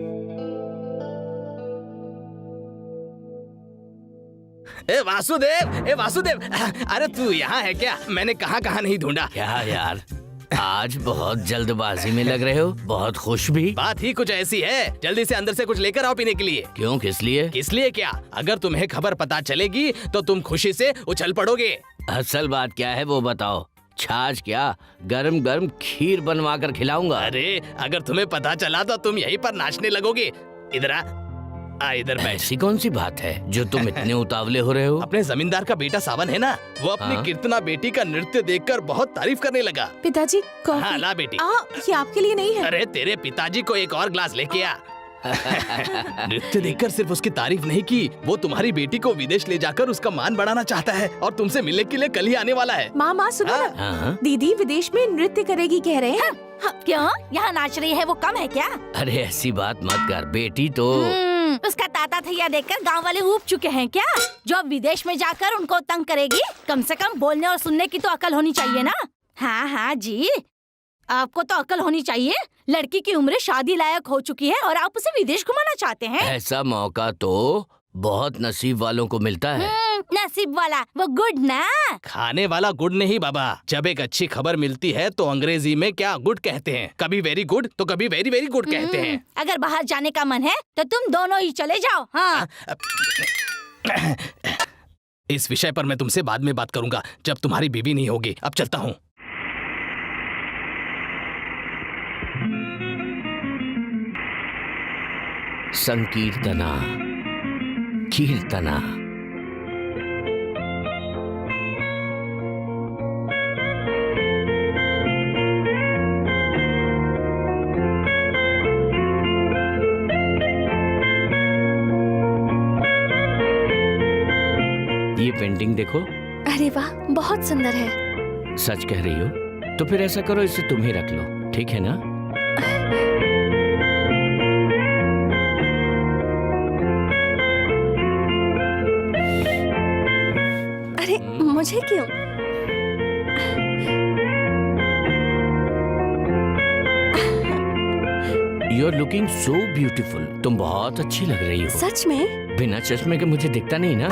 ए वासुदेव, अरे तू यहाँ है क्या? मैंने कहाँ नहीं ढूंढा। क्या यार, आज बहुत जल्दबाजी में लग रहे हो, बहुत खुश भी। बात ही कुछ ऐसी है, जल्दी से अंदर से कुछ लेकर आओ पीने के लिए। क्यों, किस लिए? किस लिए क्या, अगर तुम्हें खबर पता चलेगी तो तुम खुशी से उछल पड़ोगे। असल बात क्या है वो बताओ। छाछ क्या, गरम गरम खीर बनवा कर खिलाऊंगा। अरे अगर तुम्हें पता चला तो तुम यहीं पर नाचने लगोगे। इधर आ इधर बैठ। ऐसी कौन सी बात है जो तुम इतने उतावले हो रहे हो? अपने जमींदार का बेटा सावन है ना, वो अपनी हाँ? कीर्तना बेटी का नृत्य देखकर बहुत तारीफ करने लगा। पिताजी, कॉफी। हाँ ला बेटी। ये आपके लिए नहीं है। अरे तेरे पिताजी को एक और ग्लास लेके आ। नृत्य देखकर सिर्फ उसकी तारीफ नहीं की, वो तुम्हारी बेटी को विदेश ले जाकर उसका मान बढ़ाना चाहता है और तुमसे मिलने के लिए कल ही आने वाला है। माँ सुनो ना, हाँ? दीदी विदेश में नृत्य करेगी कह रहे हैं। क्यों? यहाँ नाच रही है वो कम है क्या? अरे ऐसी बात मत कर बेटी, तो उसका ताता थैया देखकर गांव वाले ऊब चुके हैं क्या? जो विदेश में जाकर उनको तंग करेगी, कम से कम बोलने और सुनने की तो अकल होनी चाहिए ना। हाँ जी, आपको तो अकल होनी चाहिए। लड़की की उम्र शादी लायक हो चुकी है और आप उसे विदेश घुमाना चाहते हैं। ऐसा मौका तो बहुत नसीब वालों को मिलता है। नसीब वाला वो गुड ना। खाने वाला गुड नहीं बाबा। जब एक अच्छी खबर मिलती है तो अंग्रेजी में क्या गुड कहते हैं, कभी वेरी गुड तो कभी वेरी वेरी गुड कहते हैं। अगर बाहर जाने का मन है तो तुम दोनों ही चले जाओ। हाँ। इस विषय पर मैं तुमसे बाद में बात करूंगा, जब तुम्हारी बीवी नहीं होगी। अब चलता हूँ। संकीर्तना कीर्तना। ये पेंटिंग देखो। अरे वाह, बहुत सुंदर है। सच कह रही हो? तो फिर ऐसा करो, इसे तुम ही रख लो, ठीक है ना? अरे मुझे क्यों? You are looking so beautiful. तुम बहुत अच्छी लग रही हो। सच में? बिना चश्मे के मुझे दिखता नहीं ना।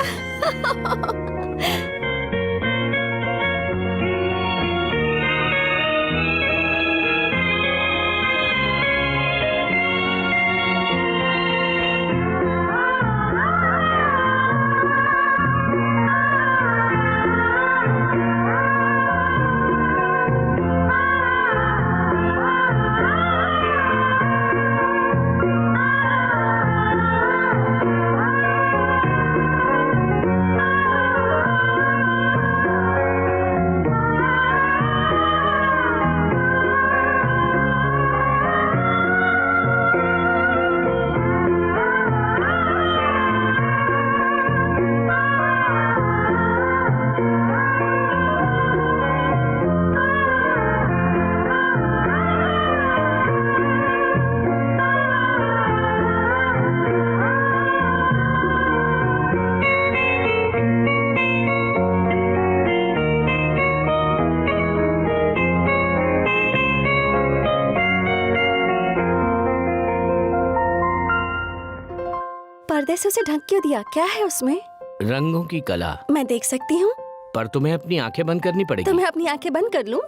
पर्दे से उसे ढक क्यों दिया? क्या है उसमें? रंगों की कला। मैं देख सकती हूँ? पर तुम्हें अपनी आंखें बंद करनी पड़ेगी। तो मैं अपनी आंखें बंद कर लूं?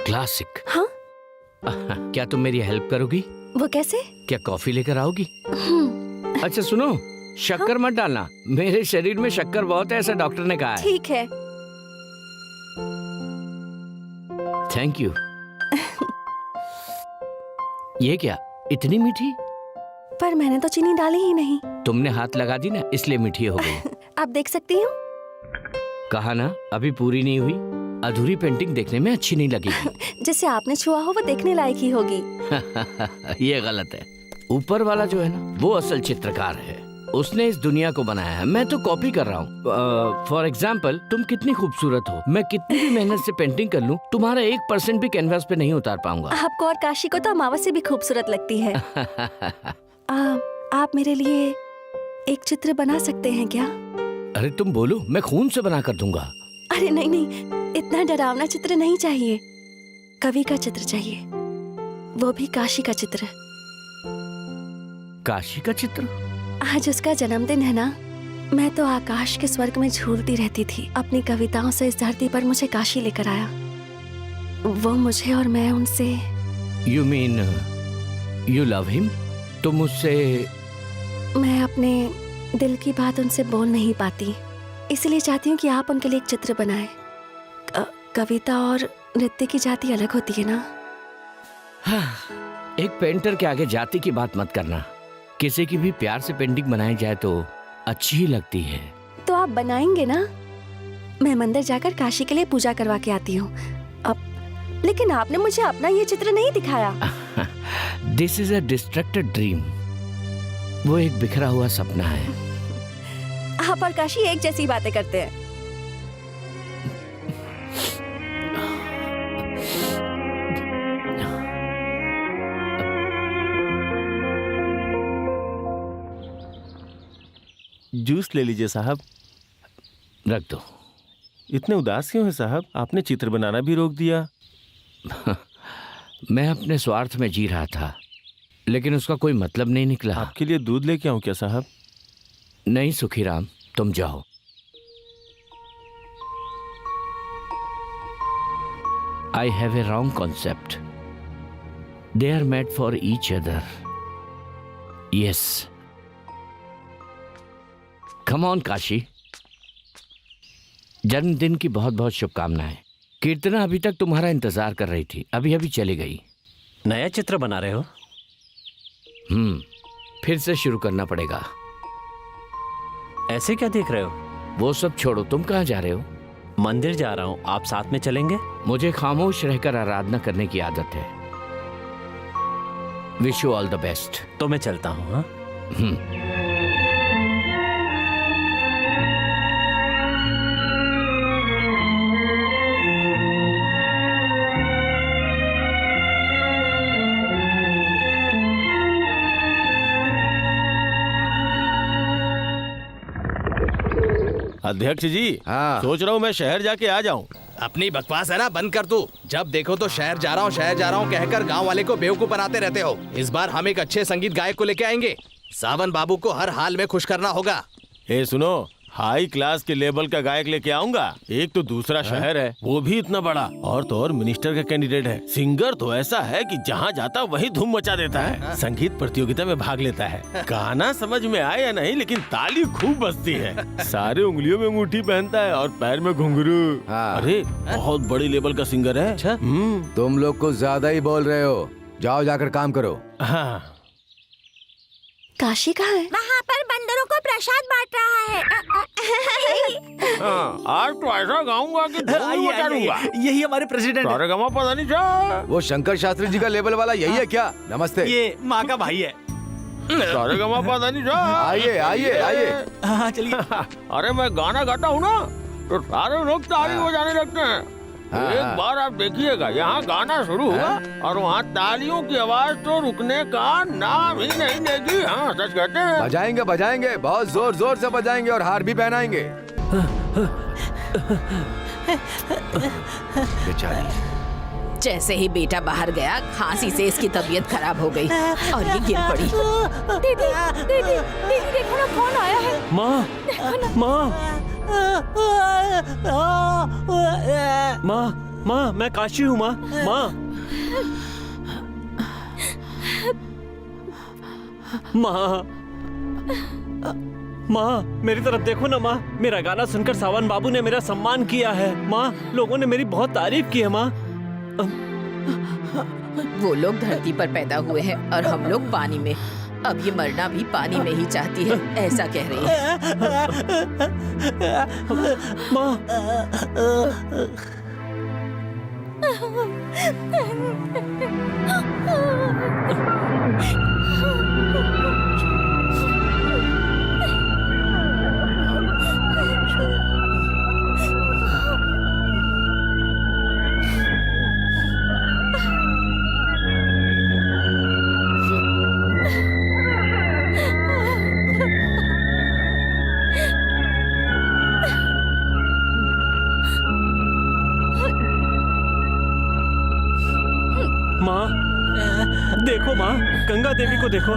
क्लासिक। हाँ? क्या तुम मेरी हेल्प करोगी? वो कैसे? क्या कॉफी लेकर आओगी? अच्छा सुनो, शक्कर मत डालना। मेरे शरीर में शक्कर बहुत है, ऐसा डॉक्टर ने कहा है। ठीक है। Thank you. ये क्या, इतनी मीठी? पर मैंने तो चीनी डाली ही नहीं। तुमने हाथ लगा दी ना, इसलिए मीठी हो गई। आप देख सकती हूँ? कहा ना, अभी पूरी नहीं हुई। अधूरी पेंटिंग देखने में अच्छी नहीं लगेगी। जिसे आपने छुआ हो वो देखने लायक ही होगी। ये गलत है। ऊपर वाला जो है ना, वो असल चित्रकार है। उसने इस दुनिया को बनाया है, मैं तो कॉपी कर रहा हूँ। फॉर एग्जाम्पल, तुम कितनी खूबसूरत हो। मैं कितनी भी मेहनत से पेंटिंग कर लूँ, तुम्हारा 1% भी कैनवास पे नहीं उतार पाऊंगा। आपको और काशी को तो अमावस से भी खूबसूरत लगती है। आप मेरे लिए एक चित्र बना सकते हैं क्या? अरे तुम बोलो, मैं खून से बना कर दूंगा। अरे नहीं नहीं, इतना डरावना चित्र नहीं चाहिए। कवि का चित्र चाहिए, वो भी काशी का चित्र। काशी का चित्र? आज उसका जन्मदिन है ना। मैं तो आकाश के स्वर्ग में झूलती रहती थी। अपनी कविताओं से इस धरती पर मुझे काशी लेकर आया। वो मुझे और मैं उनसे। You mean you love him? तुम उससे? मैं अपने दिल की बात उनसे बोल नहीं पाती, इसलिए चाहती हूँ कि आप उनके लिए एक चित्र बनाएं। कविता और नृत्य की जाति अलग होती है ना। एक पेंटर के आगे जाति की बात मत करना। किसी की भी प्यार से पेंटिंग बनाई जाए तो अच्छी ही लगती है। तो आप बनाएंगे ना? मैं मंदिर जाकर काशी के लिए पूजा करवा के आती हूँ। अब लेकिन आपने मुझे अपना ये चित्र नहीं दिखाया। This is a distracted dream. वो एक बिखरा हुआ सपना है। आप और काशी एक जैसी बातें करते हैं। जूस ले लीजिए साहब। रख दो। इतने उदास क्यों हैं साहब? आपने चित्र बनाना भी रोक दिया। मैं अपने स्वार्थ में जी रहा था, लेकिन उसका कोई मतलब नहीं निकला। आपके लिए दूध लेके आऊं क्या साहब? नहीं सुखीराम, तुम जाओ। I have a wrong concept. They are made for each other. Yes, come on Kashi. जन्मदिन की बहुत बहुत शुभकामनाएं। कीर्तना अभी तक तुम्हारा इंतजार कर रही थी, अभी अभी चली गई। नया चित्र बना रहे हो? फिर से शुरू करना पड़ेगा। ऐसे क्या देख रहे हो? वो सब छोड़ो, तुम कहाँ जा रहे हो? मंदिर जा रहा हूँ, आप साथ में चलेंगे? मुझे खामोश रहकर आराधना करने की आदत है। Wish you all the best. तो मैं चलता हूँ। हाँ, अध्यक्ष जी, हाँ। सोच रहा हूँ मैं शहर जाके आ जाऊँ। अपनी बकवास है ना बंद कर तू। जब देखो तो शहर जा रहा हूँ कहकर गांव वाले को बेवकूफ बनाते रहते हो। इस बार हम एक अच्छे संगीत गायक को लेके आएंगे। सावन बाबू को हर हाल में खुश करना होगा। ए सुनो, हाई क्लास के लेवल का गायक लेके आऊंगा। एक तो दूसरा शहर है, वो भी इतना बड़ा, और तो और मिनिस्टर का कैंडिडेट है। सिंगर तो ऐसा है कि जहाँ जाता वहीं धूम मचा देता है। संगीत प्रतियोगिता में भाग लेता है। गाना समझ में आए या नहीं, लेकिन ताली खूब बजती है। सारे उंगलियों में अंगूठी पहनता है और पैर में घुंघरू। हाँ। अरे बहुत बड़ी लेवल का सिंगर है। अच्छा? तुम लोग कुछ ज्यादा ही बोल रहे हो। जाओ जाकर काम करो। हाँ। काशी कहाँ है? वहाँ पर बंदरों को प्रसाद बांट रहा है। आज तो ऐसा गाऊंगा कि धूम मचा दूंगा। यही हमारे प्रेसिडेंट है। सारे गमा पता नहीं जा। वो शंकर शास्त्री जी का लेवल वाला यही है क्या? नमस्ते। ये माँ का भाई है। सारे गमा पता नहीं जा। आइए आइए आइए। हाँ चलिए। अरे मैं गाना गाता हूँ ना, तो सारे लोग ताली बजाने लगते हैं। एक बार आप देखिएगा, यहाँ गाना शुरू हुआ और वहाँ तालियों की आवाज तो रुकने का नाम ही नहीं लेगी। हाँ सच कहते हैं। बजाएंगे बजाएंगे, बहुत जोर जोर से बजाएंगे और हार भी पहनाएंगे। बेचारी। जैसे ही बेटा बाहर गया, खांसी से इसकी तबीयत खराब हो गई और ये गिर पड़ी। दीदी दीदी दीदी देखो ना कौन आया है। माँ, माँ, माँ, माँ, मैं काशी हूँ। माँ, माँ, माँ, माँ, मेरी तरफ देखो ना माँ। मेरा गाना सुनकर सावन बाबू ने मेरा सम्मान किया है। माँ, लोगों ने मेरी बहुत तारीफ की है। माँ, वो लोग धरती पर पैदा हुए हैं और हम लोग पानी में। अब ये मरना भी पानी में ही चाहती है, ऐसा कह रही है। माँ, माँ, देखो माँ, गंगा देवी को देखो।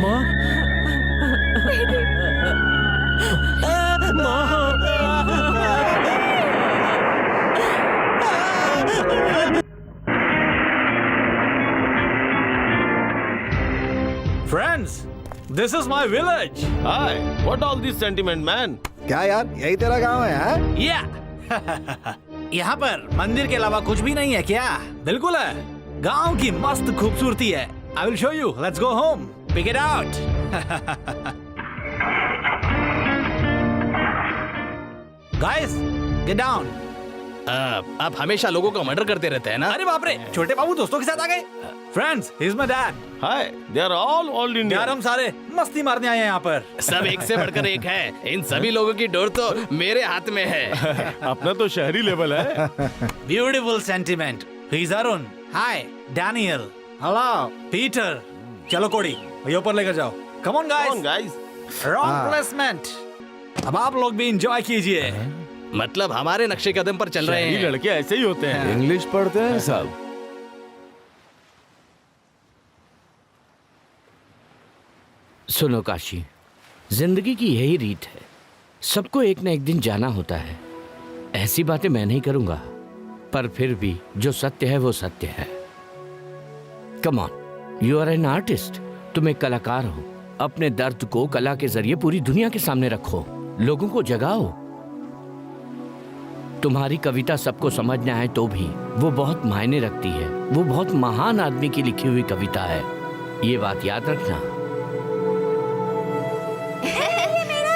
माँ, Friends, this is my village. Hi, what all this sentiment, man? क्या यार, यही तेरा गांव है? हाँ? यहाँ पर मंदिर के अलावा कुछ भी नहीं है क्या? बिल्कुल है। गांव की मस्त खूबसूरती है। I will show you. Let's go home. Pick it out. Guys, get down. आप हमेशा लोगों का मर्डर करते रहते हैं ना? अरे बाप रे, छोटे बाबू दोस्तों के साथ आ गए। Friends, he is my dad. Hi, they are all old यार इंडियन। हम सारे मस्ती मारने आए हैं यहाँ पर। सब एक से बढ़कर एक है। इन सभी लोगों की डोर तो मेरे हाथ में है। अपना तो शहरी लेवल है। Beautiful sentiment. He is Arun. Hi Daniel. Hello Peter. चलो कोड़ी, ये ऊपर लेकर जाओ। Come on guys. Guys, wrong placement. अब आप लोग भी एंजॉय कीजिए। मतलब हमारे नक्शे कदम पर चल रहे शहरी हैं। लड़के ऐसे ही होते हैं। इंग्लिश पढ़ते हैं सब। सुनो काशी, जिंदगी की यही रीत है, सबको एक न एक दिन जाना होता है। ऐसी बातें मैं नहीं करूंगा, पर फिर भी जो सत्य है वो सत्य है। Come on, you are an artist. तुम एक कलाकार हो। अपने दर्द को कला के जरिए पूरी दुनिया के सामने रखो, लोगों को जगाओ। तुम्हारी कविता सबको समझ न आए तो भी वो बहुत मायने रखती है। वो बहुत महान आदमी की लिखी हुई कविता है, ये बात याद रखना।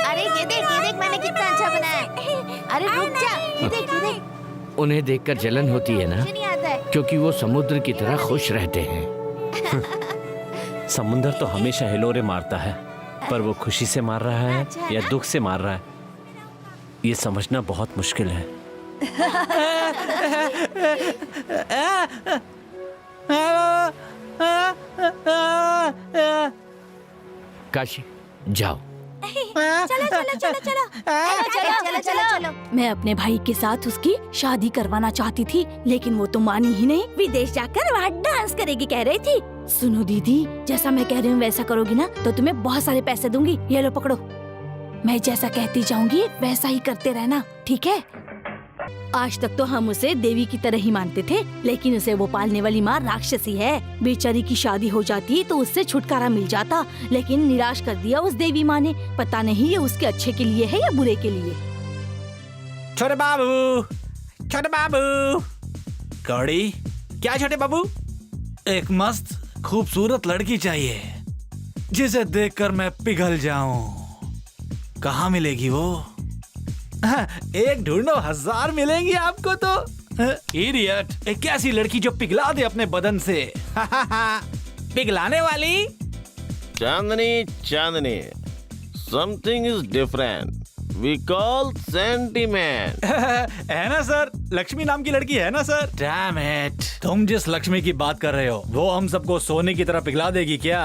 अरे ये देख मैंने कितना अच्छा बनाया है। अरे रुक जा, ये देख। उन्हें देखकर जलन होती है ना, नहीं आता है। क्योंकि वो समुद्र की तरह खुश रहते हैं। समुंदर तो हमेशा हिलोरे मारता है, पर वो खुशी से मार रहा है या दुख से मार रहा है, ये समझना बहुत मुश्किल है। काशी जाओ। चलो। मैं अपने भाई के साथ उसकी शादी करवाना चाहती थी, लेकिन वो तो मानी ही नहीं। विदेश जाकर वहाँ डांस करेगी कह रही थी। सुनो दीदी, जैसा मैं कह रही हूँ वैसा करोगी ना तो तुम्हें बहुत सारे पैसे दूंगी। ये लो पकड़ो। मैं जैसा कहती जाऊंगी वैसा ही करते रहना, ठीक है? आज तक तो हम उसे देवी की तरह ही मानते थे, लेकिन उसे वो पालने वाली माँ राक्षसी है। बेचारी की शादी हो जाती तो उससे छुटकारा मिल जाता, लेकिन निराश कर दिया उस देवी माँ ने। पता नहीं ये उसके अच्छे के लिए है या बुरे के लिए। छोटे बाबू, छोटे बाबू। कौड़ी, क्या छोटे बाबू? एक मस्त खूबसूरत लड़की चाहिए जिसे देखकर मैं पिघल जाऊं। कहाँ मिलेगी वो? एक ढूंढो, 1000 मिलेंगी आपको तो। इडियट, एक ऐसी लड़की जो पिघला दे अपने बदन से। पिघलाने वाली। चांदनी, चांदनी, something is different. We call sentiment. है ना सर, लक्ष्मी नाम की लड़की है ना सर? डैम इट, तुम जिस लक्ष्मी की बात कर रहे हो वो हम सबको सोने की तरह पिघला देगी क्या?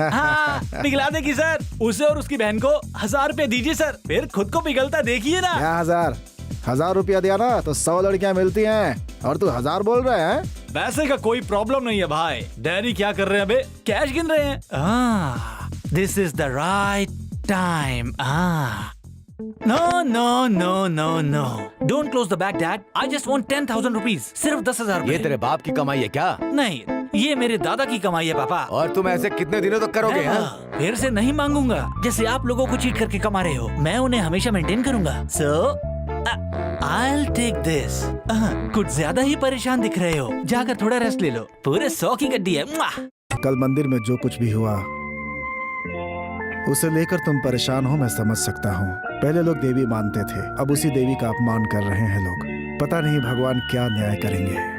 हाँ, पिघला देगी सर। उसे और उसकी बहन को 1000 रुपए दीजिए सर, फिर खुद को पिघलता देखिए ना। क्या 1000 रुपया दिया ना तो 100 लड़कियां मिलती हैं और तू 1000 बोल रहे हैं? पैसे का कोई प्रॉब्लम नहीं है भाई। डैडी क्या कर रहे हैं अबे? कैश गिन रहे हैं। This is the right time. No, no, no, no, no. Don't close the bag, Dad. I just want 10,000 rupees. सिर्फ 10,000 ये तेरे बाप की कमाई है क्या? नहीं, ये मेरे दादा की कमाई है पापा। और तुम ऐसे कितने दिनों तक करोगे? फिर से नहीं मांगूंगा। जैसे आप लोगों को चीट करके कमा रहे हो, मैं उन्हें हमेशा मेंटेन करूंगा। So, I'll take this. कुछ ज्यादा ही परेशान दिख रहे हो, जाकर थोड़ा रेस्ट ले लो। पूरे 100 की गड्डी है। कल मंदिर में जो कुछ भी हुआ उसे लेकर तुम परेशान हो, मैं समझ सकता हूँ। पहले लोग देवी मानते थे, अब उसी देवी का अपमान कर रहे हैं लोग। पता नहीं भगवान क्या न्याय करेंगे।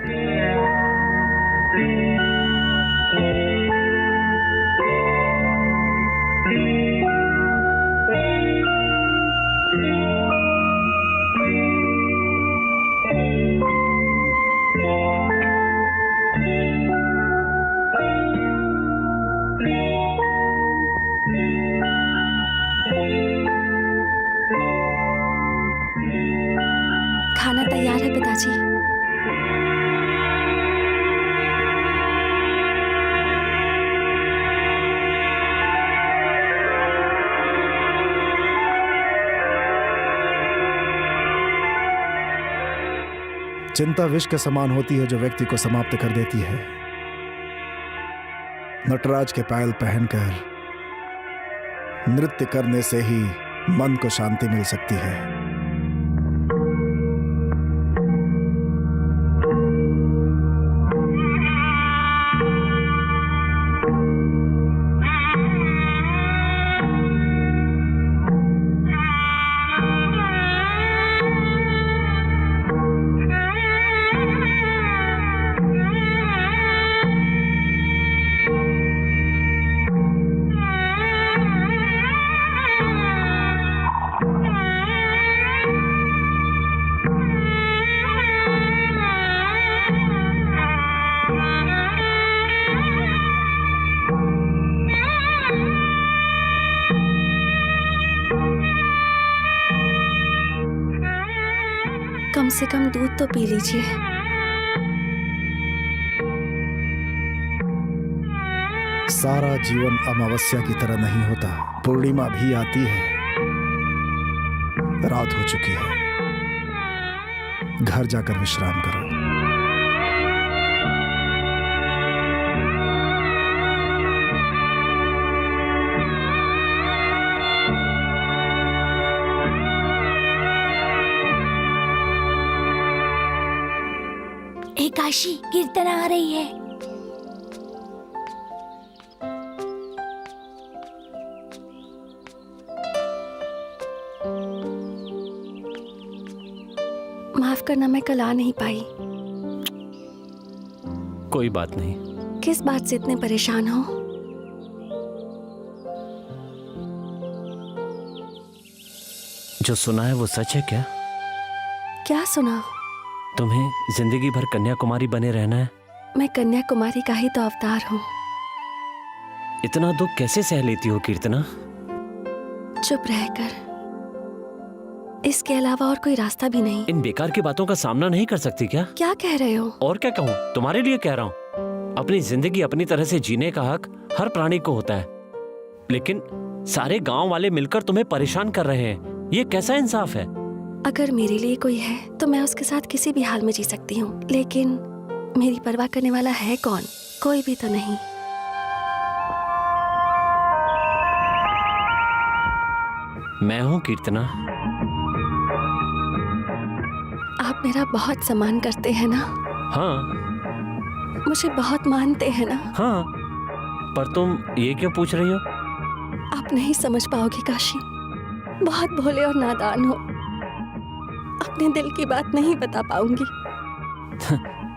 खाना तैयार है पिताजी। चिंता विष के समान होती है जो व्यक्ति को समाप्त कर देती है। नटराज के पायल पहनकर नृत्य करने से ही मन को शांति मिल सकती है। कम से कम दूध तो पी लीजिए। सारा जीवन अमावस्या की तरह नहीं होता, पूर्णिमा भी आती है। रात हो चुकी है, घर जाकर विश्राम करो। काशी, कीर्तन आ रही है। माफ करना, मैं कल आ नहीं पाई। कोई बात नहीं। किस बात से इतने परेशान हो? जो सुना है वो सच है क्या? क्या सुना? तुम्हें जिंदगी भर कन्याकुमारी बने रहना है? मैं कन्याकुमारी का ही तो अवतार हूँ। इतना दुख कैसे सह लेती हो कीर्तना? चुप रहकर, इसके अलावा और कोई रास्ता भी नहीं। इन बेकार की बातों का सामना नहीं कर सकती क्या? क्या कह रहे हो? और क्या कहूँ, तुम्हारे लिए कह रहा हूँ। अपनी जिंदगी अपनी तरह से जीने का हक हर प्राणी को होता है, लेकिन सारे गांव वाले मिलकर तुम्हें परेशान कर रहे हैं। ये कैसा इंसाफ है? अगर मेरे लिए कोई है तो मैं उसके साथ किसी भी हाल में जी सकती हूँ, लेकिन मेरी परवाह करने वाला है कौन? कोई भी तो नहीं। मैं हूँ कीर्तना। आप मेरा बहुत सम्मान करते हैं ना? हाँ। मुझे बहुत मानते हैं ना? हाँ, पर तुम ये क्यों पूछ रही हो? आप नहीं समझ पाओगे काशी, बहुत भोले और नादान हो। अपने दिल की बात नहीं बता पाऊंगी।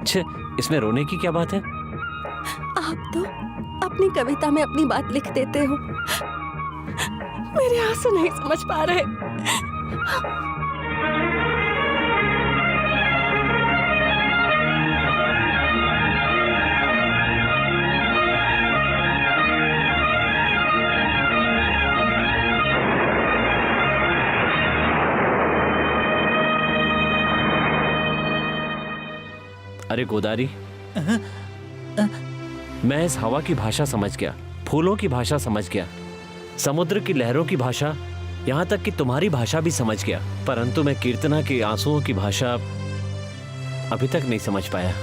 छे, इसमें रोने की क्या बात है? आप तो अपनी कविता में अपनी बात लिख देते हो। मेरे आंसू नहीं समझ पा रहे। अरे गोदारी, मैं इस हवा की भाषा समझ गया, फूलों की भाषा समझ गया, समुद्र की लहरों की भाषा, यहाँ तक कि तुम्हारी भाषा भी समझ गया, परंतु मैं कीर्तना के आंसुओं की भाषा अभी तक नहीं समझ पाया।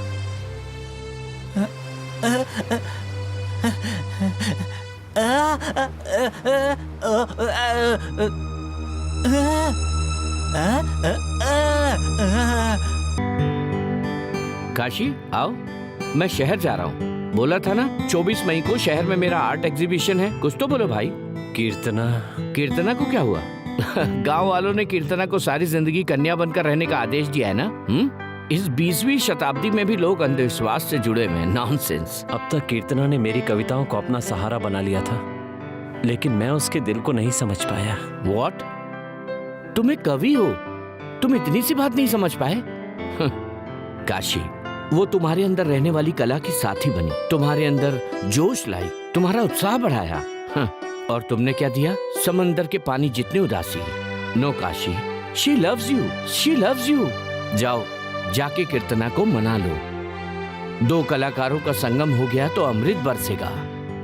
काशी आओ, मैं शहर जा रहा हूँ। बोला था ना 24 मई को शहर में मेरा आर्ट एग्जीबिशन है, कुछ तो बोलो भाई। कीर्तना, कीर्तना को क्या हुआ? गांव वालों ने कीर्तना को सारी जिंदगी कन्या बनकर रहने का आदेश दिया है ना? इस 20वीं शताब्दी में भी लोग अंधविश्वास से जुड़े हुए हैं। नॉनसेंस। अब तक कीर्तना ने मेरी कविताओं को अपना सहारा बना लिया था, लेकिन मैं उसके दिल को नहीं समझ पाया। व्हाट? तुम एक कवि हो, तुम इतनी सी बात नहीं समझ पाए? काशी, वो तुम्हारे अंदर रहने वाली कला की साथी बनी, तुम्हारे अंदर जोश लाई, तुम्हारा उत्साह बढ़ाया। और तुमने क्या दिया? समंदर के पानी जितनी उदासी। No Kashi, she loves you, she loves you. जाओ, जाके कीर्तना को मना लो। दो कलाकारों का संगम हो गया तो अमृत बरसेगा।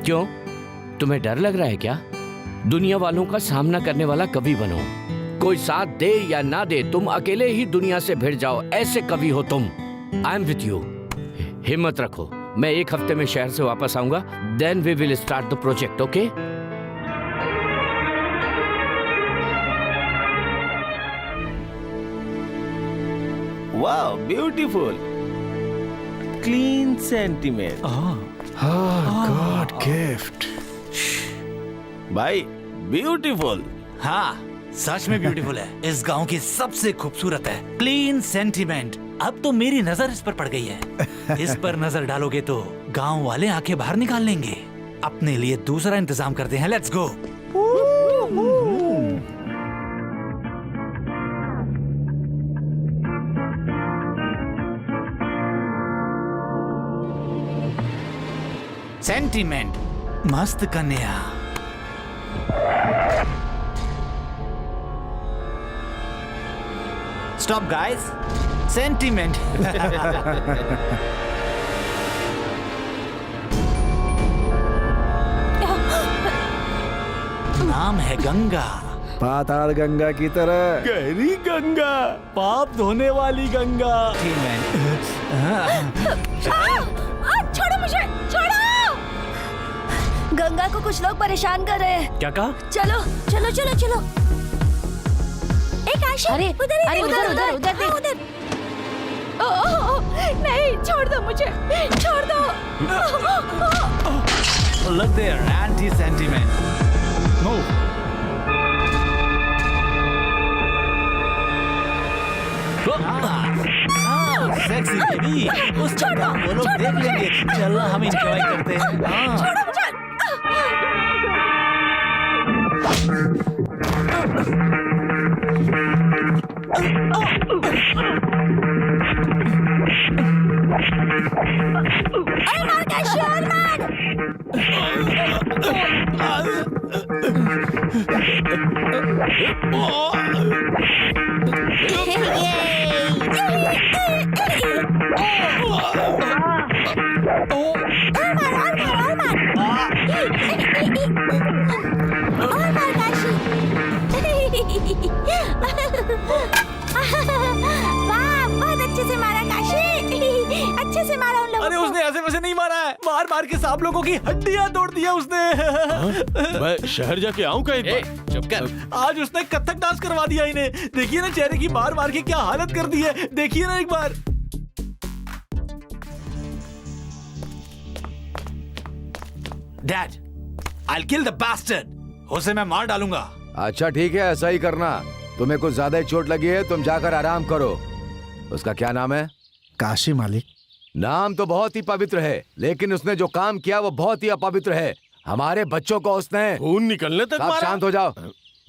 क्यों, तुम्हें डर लग रहा है क्या? दुनिया वालों का सामना करने वाला कवि बनो। कोई साथ दे या ना दे, तुम अकेले ही दुनिया से भिड़ जाओ, ऐसे कवि हो तुम। I am with you. हिम्मत रखो, मैं 1 हफ्ते में शहर से वापस आऊंगा, then we will start the project, okay? वाह, beautiful, clean sentiment. God gift. भाई ब्यूटीफुल। हाँ, सच में ब्यूटीफुल है। इस गांव की सबसे खूबसूरत है। Clean sentiment. अब तो मेरी नजर इस पर पड़ गई है। इस पर नजर डालोगे तो गांव वाले आंखें बाहर निकाल लेंगे। अपने लिए दूसरा इंतजाम करते हैं। Let's go. सेंटीमेंट, मस्त कन्या। Stop guys. सेंटिमेंट। नाम है गंगा, पाताल गंगा की तरह। गहरी गंगा, पाप धोने वाली गंगा। छोड़ो मुझे, छोड़ो। गंगा को कुछ लोग परेशान कर रहे हैं। क्या कहा? चलो चलो चलो चलो। एक आशी, अरे उधर उधर उधर उधर उधर। नहीं, छोड़ दो मुझे, छोड़ दो। Look there, anti-sentiment. Move. Sexy baby, उस जगह वो लोग देख लेंगे। चलो हम एंजॉय करते हैं। छोड़ो मुझे। और मार काशी, और मार। वाह, बहुत अच्छे से मारा काशी, अच्छे से मारा उन लोगों अरे को। उसने ऐसे वैसे नहीं मारा है, मार मार के सांप लोगों की हड्डियां तोड़ दिया उसने। मैं शहर जाके आऊं का एक बार? चुप कर। आज उसने कथक डांस करवा दिया इन्हें। देखिए ना चेहरे की मार मार के क्या हालत कर दी है। देखिए ना एक बार। Dad, I'll kill the bastard. उसे मैं मार डालूंगा। अच्छा ठीक है, ऐसा ही करना। तुम्हें कुछ ज्यादा ही चोट लगी है, तुम जाकर आराम करो। उसका क्या नाम है? काशी मालिक। नाम तो बहुत ही पवित्र है, लेकिन उसने जो काम किया वो बहुत ही अपवित्र है। हमारे बच्चों को उसने खून निकलने तक आप मारा। शांत हो जाओ,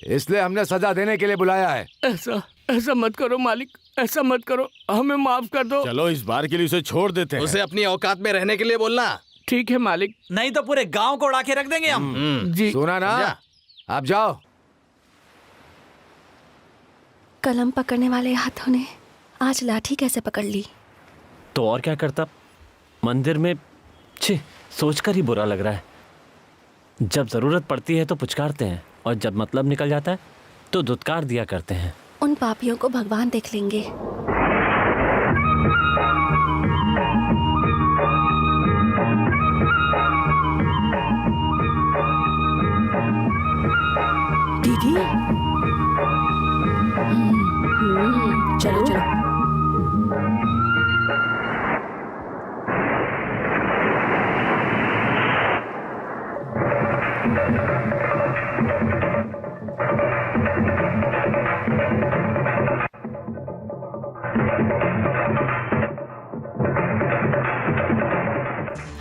इसलिए हमने सजा देने के लिए बुलाया है। ऐसा ऐसा मत करो मालिक, ऐसा मत करो, हमें माफ कर दो। चलो इस बार के लिए उसे छोड़ देते हैं। उसे अपनी औकात में रहने के लिए बोलना। ठीक है मालिक। नहीं तो पूरे गांव को उड़ा के रख देंगे हम। जी सुना ना? जा। आप जाओ। कलम पकड़ने वाले हाथों ने आज लाठी कैसे पकड़ ली? तो और क्या करता मंदिर में। छी, सोचकर ही बुरा लग रहा है। जब जरूरत पड़ती है तो पुचकारते हैं, और जब मतलब निकल जाता है तो धुतकार दिया करते हैं। उन पापियों को भगवान देख लेंगे। दीदी। चलो चलो।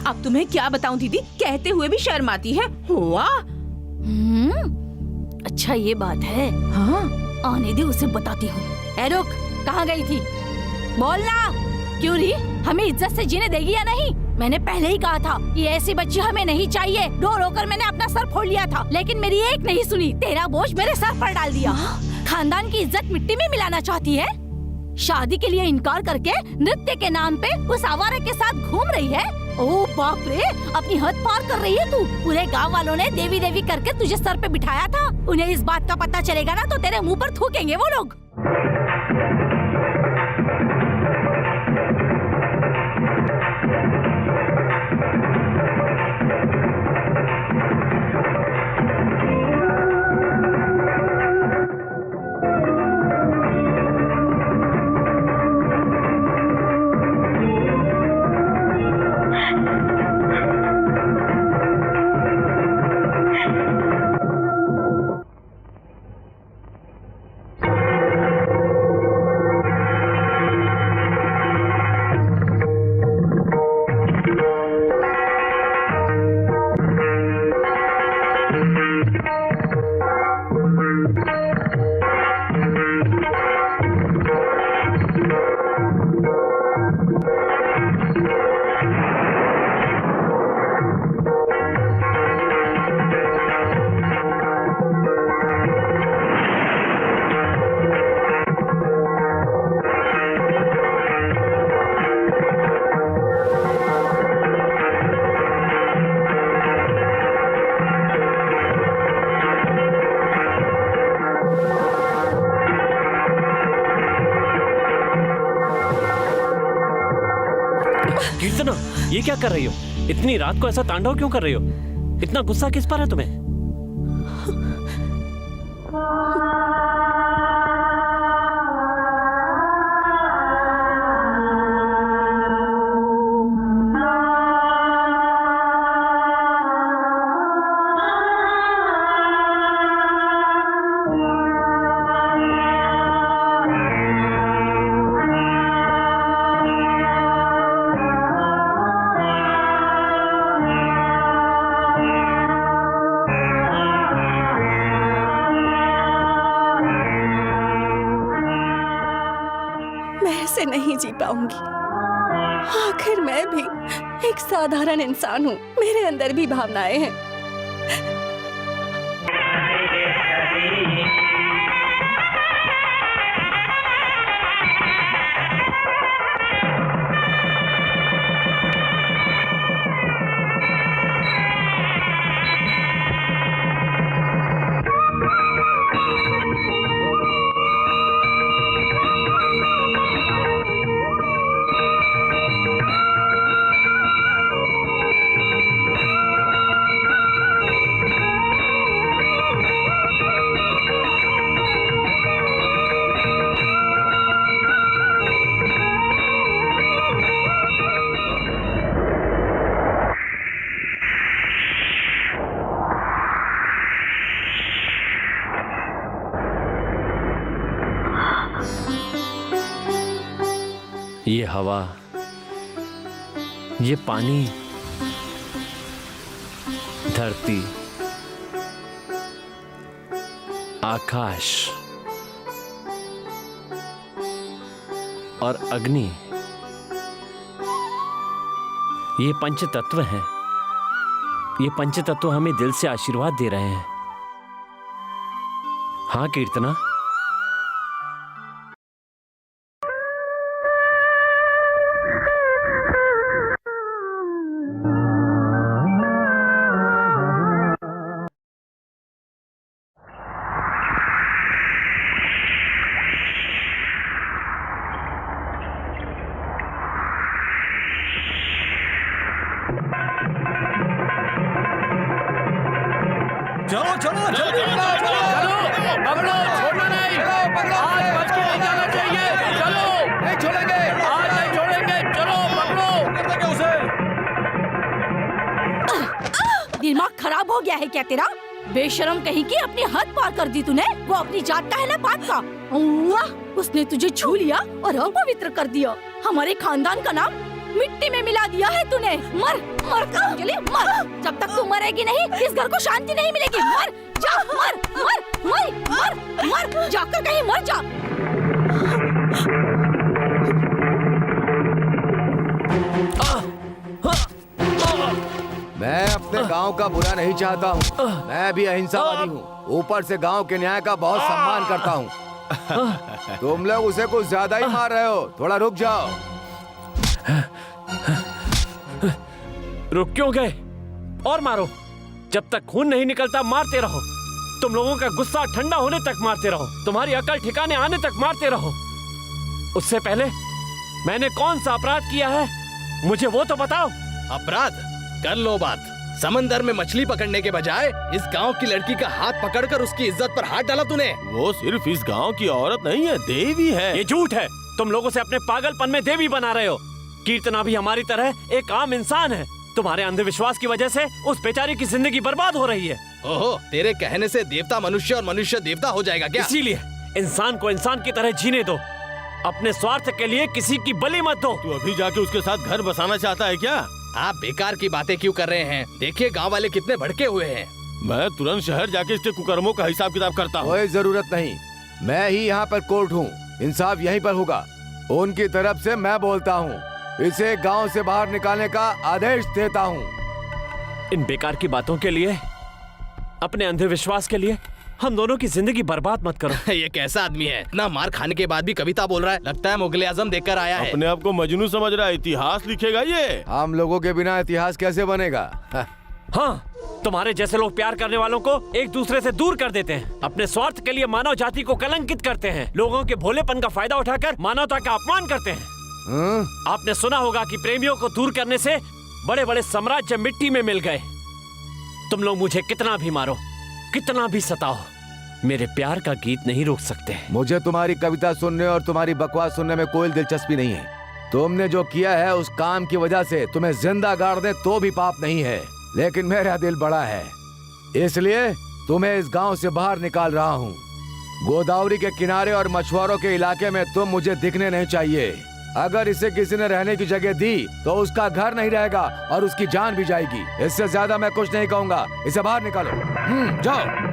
अब तुम्हें क्या बताऊं दीदी, कहते हुए भी शर्म आती है। हुआ। अच्छा ये बात है। हाँ, आने दे, उसे बताती हूँ। ए रुक, कहाँ गई थी? बोलना। क्यों रही? हमें इज्जत से जीने देगी या नहीं? मैंने पहले ही कहा था ये ऐसी बच्ची हमें नहीं चाहिए। रो रो कर मैंने अपना सर फोड़ लिया था, लेकिन मेरी एक नहीं सुनी। तेरा बोझ मेरे सर पर डाल दिया। खानदान की इज्जत मिट्टी में मिलाना चाहती है। शादी के लिए इनकार करके नृत्य के नाम पे उस आवारा के साथ घूम रही है। ओ बाप रे, अपनी हद पार कर रही है तू। पूरे गांव वालों ने देवी देवी करके तुझे सर पे बिठाया था। उन्हें इस बात का पता चलेगा ना तो तेरे मुंह पर थूकेंगे वो लोग। कीर्तना, ये क्या कर रही हो? इतनी रात को ऐसा तांडव क्यों कर रही हो? इतना गुस्सा किस पर है तुम्हें? ऐसे नहीं जी पाऊंगी। आखिर मैं भी एक साधारण इंसान हूँ, मेरे अंदर भी भावनाएं हैं। ये हवा, ये पानी, धरती, आकाश और अग्नि, ये पंच तत्व हैं। ये पंच तत्व हमें दिल से आशीर्वाद दे रहे हैं। हाँ कीर्तना, चलो चलो जल्दी पकड़ो, छोड़ना नहीं। आज बच के नहीं जाना चाहिए। चलो, नहीं छोड़ेंगे, आज नहीं छोड़ेंगे। चलो पकड़ो। उसे दिमाग खराब हो गया है क्या तेरा? बेशरम कहीं की, अपनी हद पार कर दी तूने। वो अपनी जात का है ना पात का। वाह, उसने तुझे छू लिया और अपवित्र कर दिया। हमारे खानदान का नाम मिट्टी में मिला दिया है तूने। मर मर कंजली, मर। जब तक तू मरेगी नहीं, इस घर को शांति नहीं मिलेगी। मर जा, मर मर मर मर मर, जाकर कहीं मर जा। मैं अपने गांव का बुरा नहीं चाहता हूँ। मैं भी अहिंसावादी हूँ। ऊपर से गांव के न्याय का बहुत सम्मान करता हूँ। तुम लोग उसे कुछ ज्यादा ही मार रहे हो। थोड़ा रुक जाओ। रुक क्यों गए? और मारो। जब तक खून नहीं निकलता मारते रहो। तुम लोगों का गुस्सा ठंडा होने तक मारते रहो। तुम्हारी अकल ठिकाने आने तक मारते रहो। उससे पहले मैंने कौन सा अपराध किया है, मुझे वो तो बताओ। अपराध कर लो बात। समंदर में मछली पकड़ने के बजाय इस गांव की लड़की का हाथ पकड़कर उसकी इज्जत पर हाथ डाला तूने। वो सिर्फ इस गांव की औरत नहीं है, देवी है। ये झूठ है। तुम लोगों से अपने पागलपन में देवी बना रहे हो। कीर्तना भी हमारी तरह एक आम इंसान है। तुम्हारे अंधविश्वास की वजह से उस बेचारी की जिंदगी बर्बाद हो रही है। ओहो, तेरे कहने से देवता मनुष्य और मनुष्य देवता हो जाएगा क्या? इसीलिए इंसान को इंसान की तरह जीने दो। अपने स्वार्थ के लिए किसी की बलि मत दो। तू अभी जाके उसके साथ घर बसाना चाहता है क्या? आप बेकार की बातें क्यों कर रहे हैं? देखिए गांव वाले कितने भड़के हुए हैं। मैं तुरंत शहर जाके इसके कुकर्मों का हिसाब किताब करता हूँ। कोई जरूरत नहीं, मैं ही यहाँ पर कोर्ट हूँ। इंसाफ यहीं पर होगा। उनकी तरफ से मैं बोलता हूँ। इसे गांव से बाहर निकालने का आदेश देता हूँ। इन बेकार की बातों के लिए, अपने अंधविश्वास के लिए हम दोनों की जिंदगी बर्बाद मत करो। ये कैसा आदमी है? इतना मार खाने के बाद भी कविता बोल रहा है। लगता है मुगले आजम देखकर आया है। अपने आप को मजनू समझ रहा है। इतिहास लिखेगा ये। हम लोगों के बिना इतिहास कैसे बनेगा? हाँ, तुम्हारे जैसे लोग प्यार करने वालों को एक दूसरे से दूर कर देते हैं। अपने स्वार्थ के लिए मानव जाति को कलंकित करते हैं। लोगों के भोलेपन का फायदा उठाकर मानवता का अपमान करते हैं। आपने सुना होगा कि प्रेमियों को दूर करने से बड़े बड़े साम्राज्य मिट्टी में मिल गए। तुम लोग मुझे कितना भी मारो, कितना भी सताओ, मेरे प्यार का गीत नहीं रोक सकते। मुझे तुम्हारी कविता सुनने और तुम्हारी बकवास सुनने में कोई दिलचस्पी नहीं है। तुमने जो किया है उस काम की वजह से तुम्हें जिंदा गाड़ दे तो भी पाप नहीं है, लेकिन मेरा दिल बड़ा है, इसलिए तुम्हें इस गांव से बाहर निकाल रहा हूँ। गोदावरी के किनारे और मछुआरों के इलाके में तुम मुझे दिखने नहीं चाहिए। अगर इसे किसी ने रहने की जगह दी तो उसका घर नहीं रहेगा और उसकी जान भी जाएगी। इससे ज्यादा मैं कुछ नहीं कहूँगा। इसे बाहर निकालो। जाओ।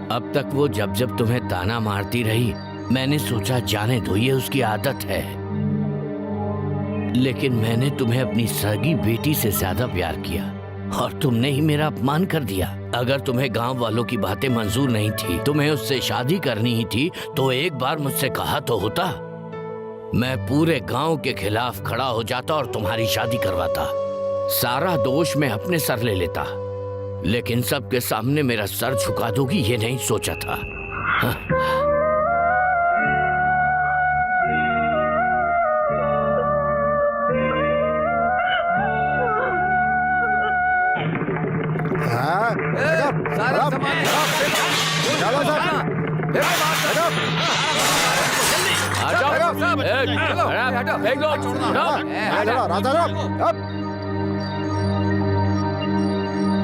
अब तक वो जब जब तुम्हें ताना मारती रही, मैंने सोचा जाने दो, ये उसकी आदत है। लेकिन मैंने तुम्हें अपनी सगी बेटी से ज्यादा प्यार किया और तुमने ही मेरा अपमान कर दिया। अगर तुम्हें गांव वालों की बातें मंजूर नहीं थी, तुम्हें उससे शादी करनी ही थी, तो एक बार मुझसे कहा तो होता। मैं पूरे गांव के खिलाफ खड़ा हो जाता और तुम्हारी शादी करवाता। सारा दोष मैं अपने सर ले लेता, लेकिन सबके सामने मेरा सर झुका दोगी ये नहीं सोचा था।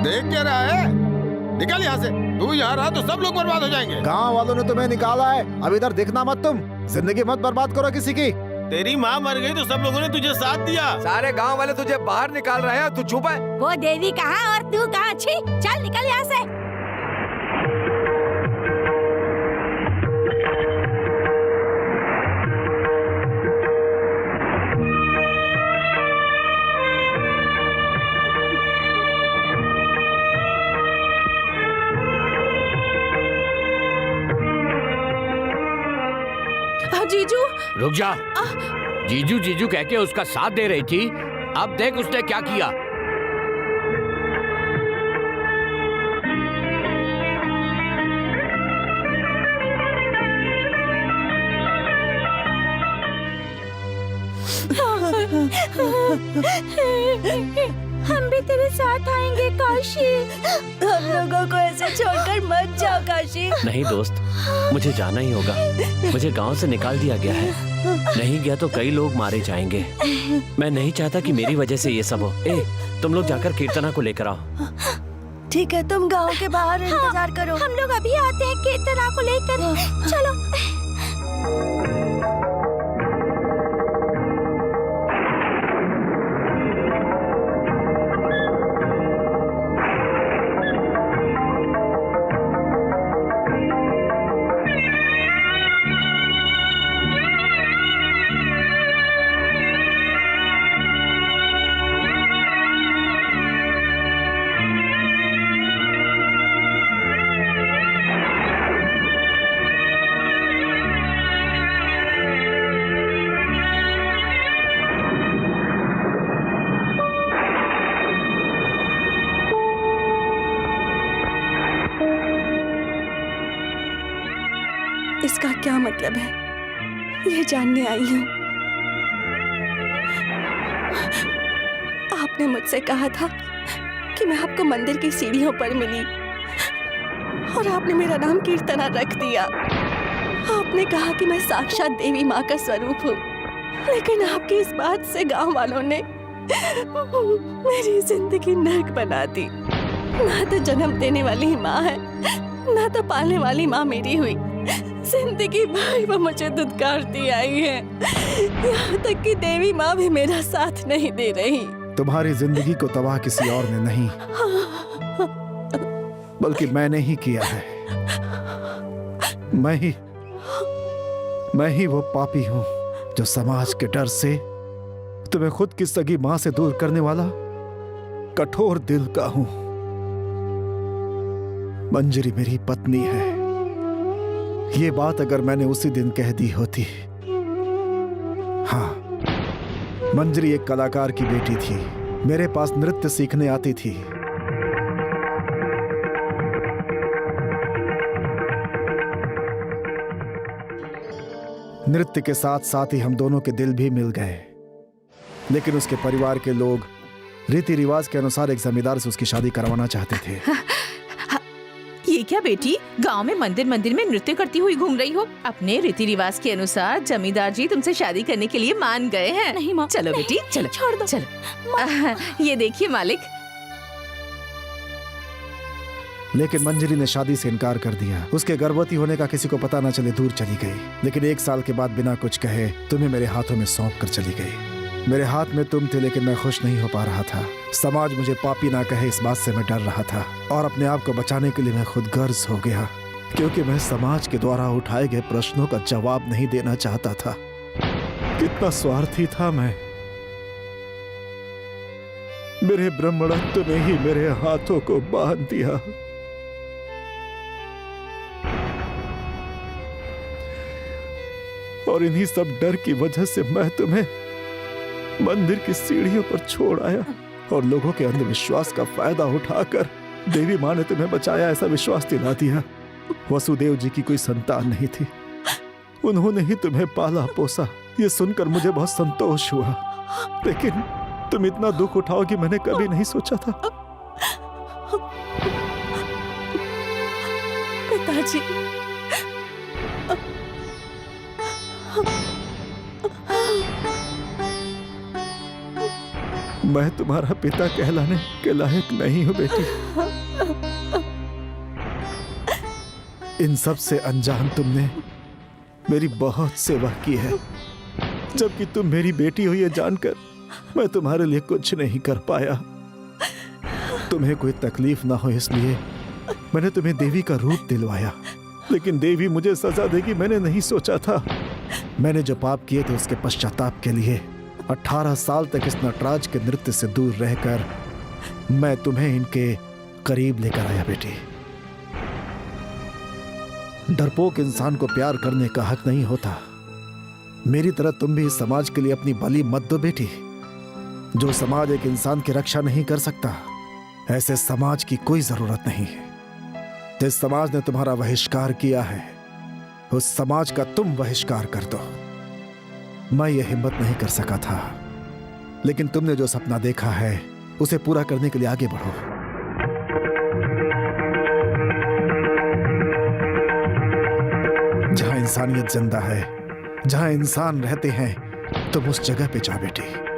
देख क्या रहा है? निकल यहाँ से। तू यहाँ रहा तो सब लोग बर्बाद हो जाएंगे। गांव वालों ने तुम्हें निकाला है, अब इधर दिखना मत। तुम जिंदगी मत बर्बाद करो किसी की। तेरी माँ मर गई तो सब लोगों ने तुझे साथ दिया। सारे गांव वाले तुझे बाहर निकाल रहे हैं, तू चुप है। वो देवी कहाँ और तू कहाँ? छी, चल निकल यहाँ से। जीजू रुक जा। जीजू जीजू कह के उसका साथ दे रही थी, अब देख उसने क्या किया। हम भी तेरे साथ आएंगे काशी। हम लोगों को ऐसे छोड़कर मत जाओ काशी। नहीं दोस्त, मुझे जाना ही होगा। मुझे गांव से निकाल दिया गया है, नहीं गया तो कई लोग मारे जाएंगे। मैं नहीं चाहता कि मेरी वजह से ये सब हो। तुम लोग जाकर कीर्तना को लेकर आओ। ठीक है, तुम गांव के बाहर इंतजार करो। हम लोग अभी आते हैं कीर्तना को लेकर। चलो। इसका क्या मतलब है, ये जानने आई हूँ। आपने मुझसे कहा था कि मैं आपको मंदिर की सीढ़ियों पर मिली और आपने मेरा नाम कीर्तना रख दिया। आपने कहा कि मैं साक्षात देवी माँ का स्वरूप हूँ, लेकिन आपकी इस बात से गांव वालों ने मेरी जिंदगी नर्क बना दी। ना तो जन्म देने वाली माँ है, ना तो पालने वाली माँ मेरी हुई। जिंदगी भर वो मुझे दुत्कारती आई है, यहाँ तक कि देवी माँ भी मेरा साथ नहीं दे रही। तुम्हारी जिंदगी को तबाह किसी और ने नहीं, बल्कि मैंने ही किया है। मैं ही वो पापी हूँ जो समाज के डर से तो मैं खुद की सगी मां से दूर करने वाला कठोर दिल का हूं। मंजरी मेरी पत्नी है। ये बात अगर मैंने उसी दिन कह दी होती। हाँ, मंजरी एक कलाकार की बेटी थी, मेरे पास नृत्य सीखने आती थी। नृत्य के साथ साथ ही हम दोनों के दिल भी मिल गए, लेकिन उसके परिवार के लोग रीति रिवाज के अनुसार एक जमींदार से उसकी शादी करवाना चाहते थे। ये क्या बेटी, गांव में मंदिर मंदिर में नृत्य करती हुई घूम रही हो? अपने रीति रिवाज के अनुसार जमींदार जी तुमसे शादी करने के लिए मान गए हैं। नहीं माँ, चलो बेटी, चलो छोड़ दो। चलो। ये देखिए मालिक। लेकिन मंजरी ने शादी से इनकार कर दिया। उसके गर्भवती होने का किसी को पता न चले दूर चली गई, लेकिन 1 साल के बाद बिना कुछ कहे तुम्हें मेरे हाथों में सौंप कर चली गई। मेरे हाथ में तुम थे, लेकिन मैं खुश नहीं हो पा रहा था। समाज मुझे पापी ना कहे, इस बात से मैं डर रहा था, और अपने आप को बचाने के लिए मैं खुद गर्ज हो गया, क्योंकि मैं समाज के द्वारा उठाए गए प्रश्नों का जवाब नहीं देना चाहता था। कितना स्वार्थी था मैं। मेरे ब्रह्मणत्व ने ही मेरे हाथों को बांध दिया। और इन्हीं सब डर की वजह से मैं तुम्हें मंदिर की सीढ़ियों पर छोड़ आया, और लोगों के अंधविश्वास का फायदा उठाकर देवी माँ ने तुम्हें बचाया, ऐसा विश्वास दिला दिया। वसुदेव जी की कोई संतान नहीं थी, उन्होंने ही तुम्हें पाला पोसा। ये सुनकर मुझे बहुत संतोष हुआ, लेकिन तुम इतना दुख उठाओगी मैंने कभी नहीं सोचा था। पिताजी, मैं तुम्हारा पिता कहलाने के लायक नहीं हूं बेटी। इन सब से अनजान तुमने मेरी बहुत सेवा की है, जबकि तुम मेरी बेटी हो ये जानकर मैं तुम्हारे लिए कुछ नहीं कर पाया। तुम्हें कोई तकलीफ ना हो इसलिए मैंने तुम्हें देवी का रूप दिलवाया, लेकिन देवी मुझे सजा देगी मैंने नहीं सोचा था। मैंने जो पाप किए थे उसके पश्चाताप के लिए 18 साल तक इस नटराज के नृत्य से दूर रहकर मैं तुम्हें इनके करीब लेकर आया बेटी। डरपोक इंसान को प्यार करने का हक नहीं होता। मेरी तरह तुम भी इस समाज के लिए अपनी बलि मत दो बेटी। जो समाज एक इंसान की रक्षा नहीं कर सकता, ऐसे समाज की कोई जरूरत नहीं है। जिस समाज ने तुम्हारा बहिष्कार किया है, उस समाज का तुम बहिष्कार कर दो। मैं ये हिम्मत नहीं कर सका था, लेकिन तुमने जो सपना देखा है उसे पूरा करने के लिए आगे बढ़ो। जहां इंसानियत जिंदा है, जहां इंसान रहते हैं, तुम उस जगह पे जा बेटी।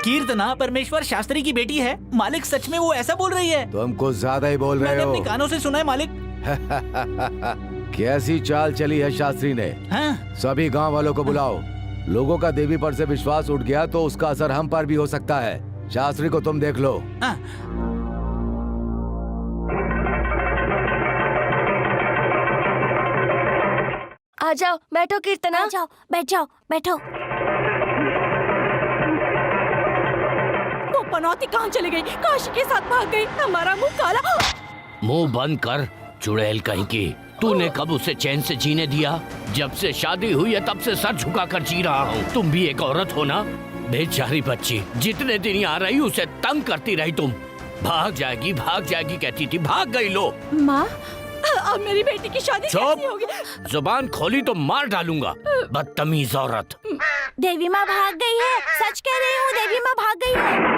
कीर्तना परमेश्वर शास्त्री की बेटी है। मालिक सच में वो ऐसा बोल रही है? तुम कुछ ज्यादा ही बोल रहे मैंने हो। अपने कानों से सुना है मालिक। कैसी चाल चली है शास्त्री ने। हाँ? सभी गांव वालों को बुलाओ। लोगों का देवी पर से विश्वास उठ गया तो उसका असर हम पर भी हो सकता है। शास्त्री को तुम देख लो। हाँ। आ जाओ, बैठो कीर्तना। आ जाओ, बैठ जाओ, बैठो। वो पनौती कहाँ चली गई? काशी के साथ भाग गई। हमारा मुंह काला। मुंह बंद कर चुड़ैल कहीं की। तूने कब उसे चैन से जीने दिया? जब से शादी हुई है तब से सर झुका कर जी रहा हूँ। तुम भी एक औरत हो ना? बेचारी बच्ची जितने दिन यहाँ रही उसे तंग करती रही तुम। भाग जाएगी कहती थी, भाग गई। लो माँ, अब मेरी बेटी की शादी कैसे होगी? जुबान खोली तो मार डालूंगा, बदतमीज औरत। देवी माँ भाग गई है। सच कह रही हूँ, देवी माँ भाग गई है।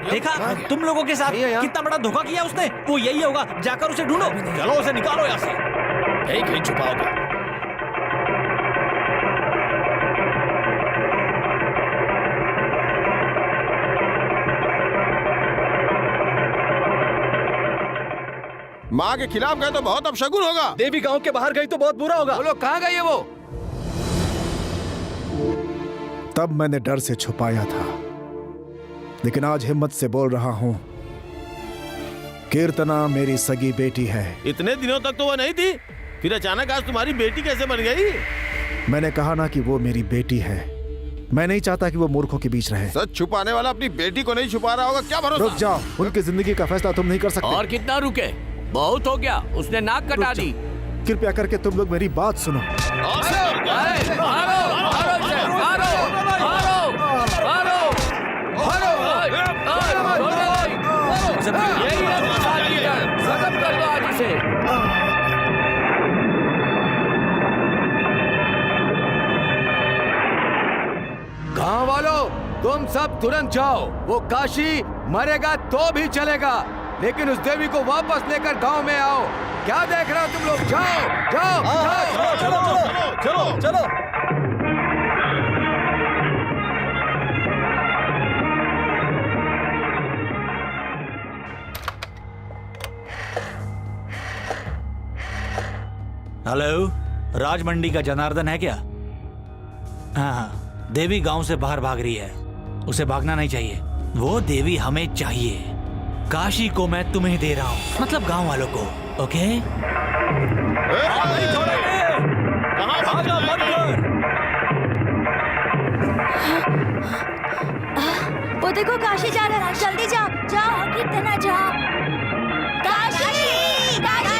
देखा तुम लोगों के साथ कितना बड़ा धोखा किया उसने। वो यही होगा, जाकर उसे ढूंढो। चलो उसे निकालो यहाँ से। यही कहीं छुपा होगा। माँ के खिलाफ गए तो बहुत अपशगुन होगा। देवी गांव के बाहर गई तो बहुत बुरा होगा। बोलो कहाँ गई है वो? तब मैंने डर से छुपाया था, लेकिन आज हिम्मत से बोल रहा हूं, कीर्तना मेरी सगी बेटी है। इतने दिनों तक तो वो नहीं थी, फिर अचानक आज तुम्हारी बेटी कैसे बन गई? मैंने कहा ना कि वो मेरी बेटी है। मैं नहीं चाहता कि वो मूर्खों के बीच रहे। सच छुपाने वाला अपनी बेटी को नहीं छुपा रहा होगा, क्या भरोसा? रुक जाओ, उनकी जिंदगी का फैसला तुम नहीं कर सकते। और कितना रुके? बहुत हो गया, उसने नाक कटा रुक जाओ। दी। कृपया करके तुम लोग मेरी बात सुनो। गांव वालों, तुम सब तुरंत जाओ। वो काशी मरेगा तो भी चलेगा, लेकिन उस देवी को वापस लेकर गांव में आओ। क्या देख रहे हो तुम लोग? जाओ जाओ जाओ। चलो चलो चलो चलो। हेलो, राज मंडी का जनार्दन है क्या? हाँ, देवी गांव से बाहर भाग रही है। उसे भागना नहीं चाहिए, वो देवी हमें चाहिए। काशी को मैं तुम्हें दे रहा हूँ, मतलब गांव वालों को। ओके? वो देखो काशी जा रहा है, जल्दी जाओ जाओ। कितना जाओ? काशी काशी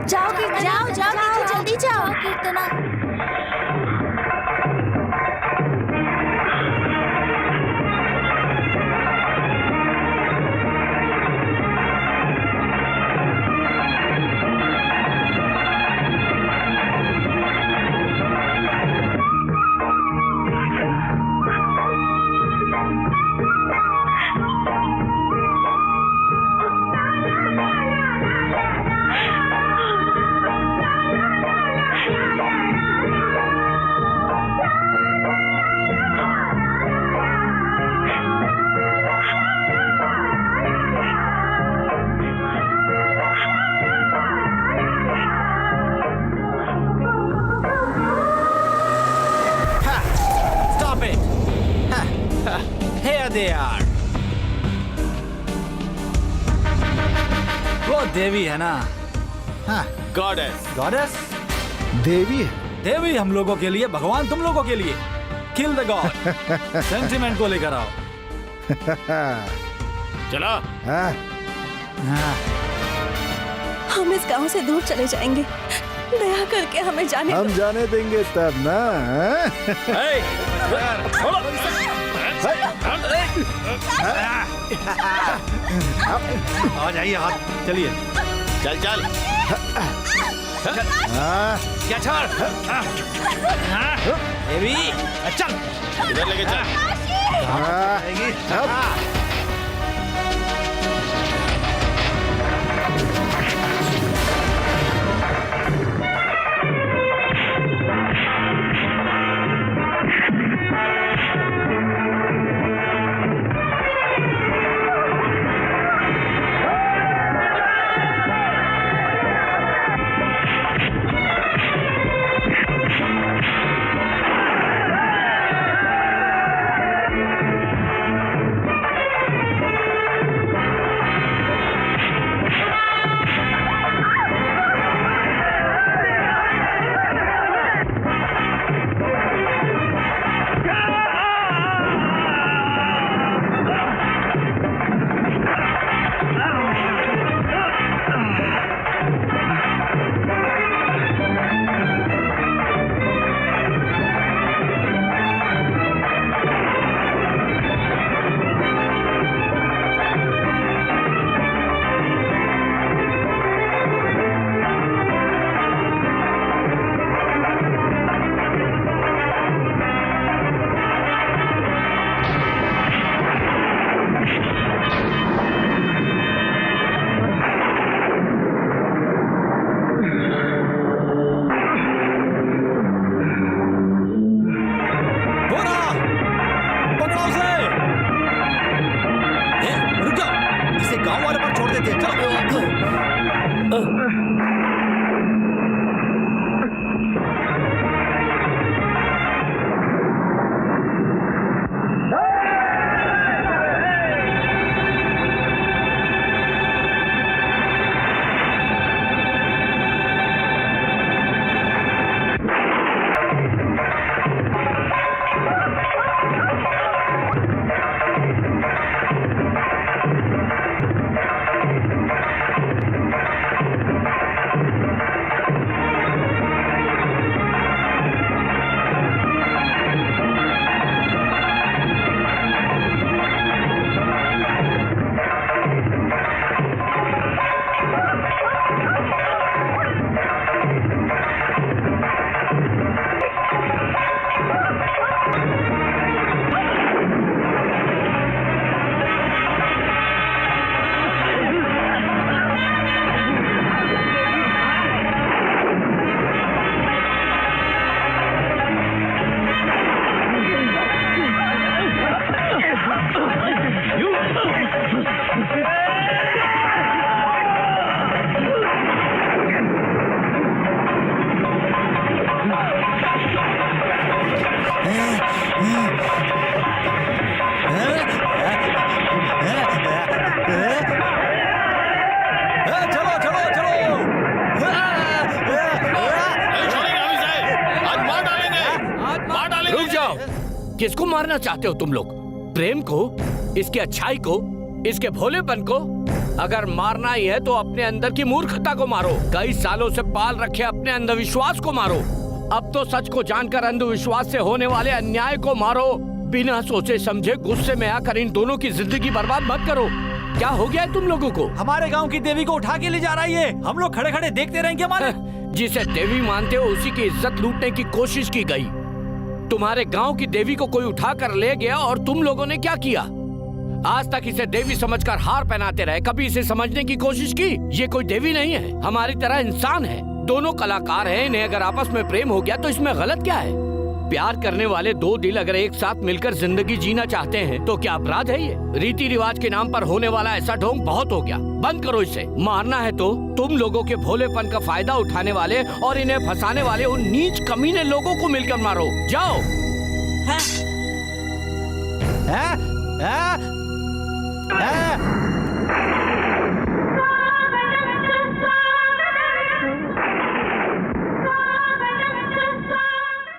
जाओ जाओ जाओ, जल्दी जाओ कीर्तना। वो देवी है ना? हाँ, गॉडेस। गॉडेस? देवी है? देवी हम लोगों के लिए, भगवान तुम लोगों के लिए। Kill the God. सेंटिमेंट को लेकर आओ। चला। हाँ। हाँ। हम इस गांव से दूर चले जाएंगे, दया करके हमें जाने हम जाने देंगे तब ना। आ जाइए, हाथ चलिए। चल चल। क्या छोड़? देवी चल, इधर लेके चल। किसको मारना चाहते हो तुम लोग? प्रेम को, इसकी अच्छाई को, इसके भोलेपन को? अगर मारना ही है तो अपने अंदर की मूर्खता को मारो। कई सालों से पाल रखे अपने अंधविश्वास को मारो। अब तो सच को जानकर अंधविश्वास से होने वाले अन्याय को मारो। बिना सोचे समझे गुस्से में आकर इन दोनों की जिंदगी बर्बाद मत करो। क्या हो गया है तुम लोगों को? हमारे गांव की देवी को उठा के ले जा रही है, हम लोग खड़े खड़े देखते रहेंगे हमारे। जिसे देवी मानते हो उसी की इज्जत लूटने की कोशिश की गई। तुम्हारे गांव की देवी को कोई उठा कर ले गया और तुम लोगों ने क्या किया? आज तक इसे देवी समझकर हार पहनाते रहे, कभी इसे समझने की कोशिश की? ये कोई देवी नहीं है, हमारी तरह इंसान है। दोनों कलाकार हैं, इन्हें अगर आपस में प्रेम हो गया तो इसमें गलत क्या है? प्यार करने वाले दो दिल अगर एक साथ मिलकर जिंदगी जीना चाहते हैं तो क्या अपराध है ये? रीति रिवाज के नाम पर होने वाला ऐसा ढोंग बहुत हो गया, बंद करो इसे। मारना है तो तुम लोगों के भोलेपन का फायदा उठाने वाले और इन्हें फंसाने वाले उन नीच कमीने लोगों को मिलकर मारो। जाओ।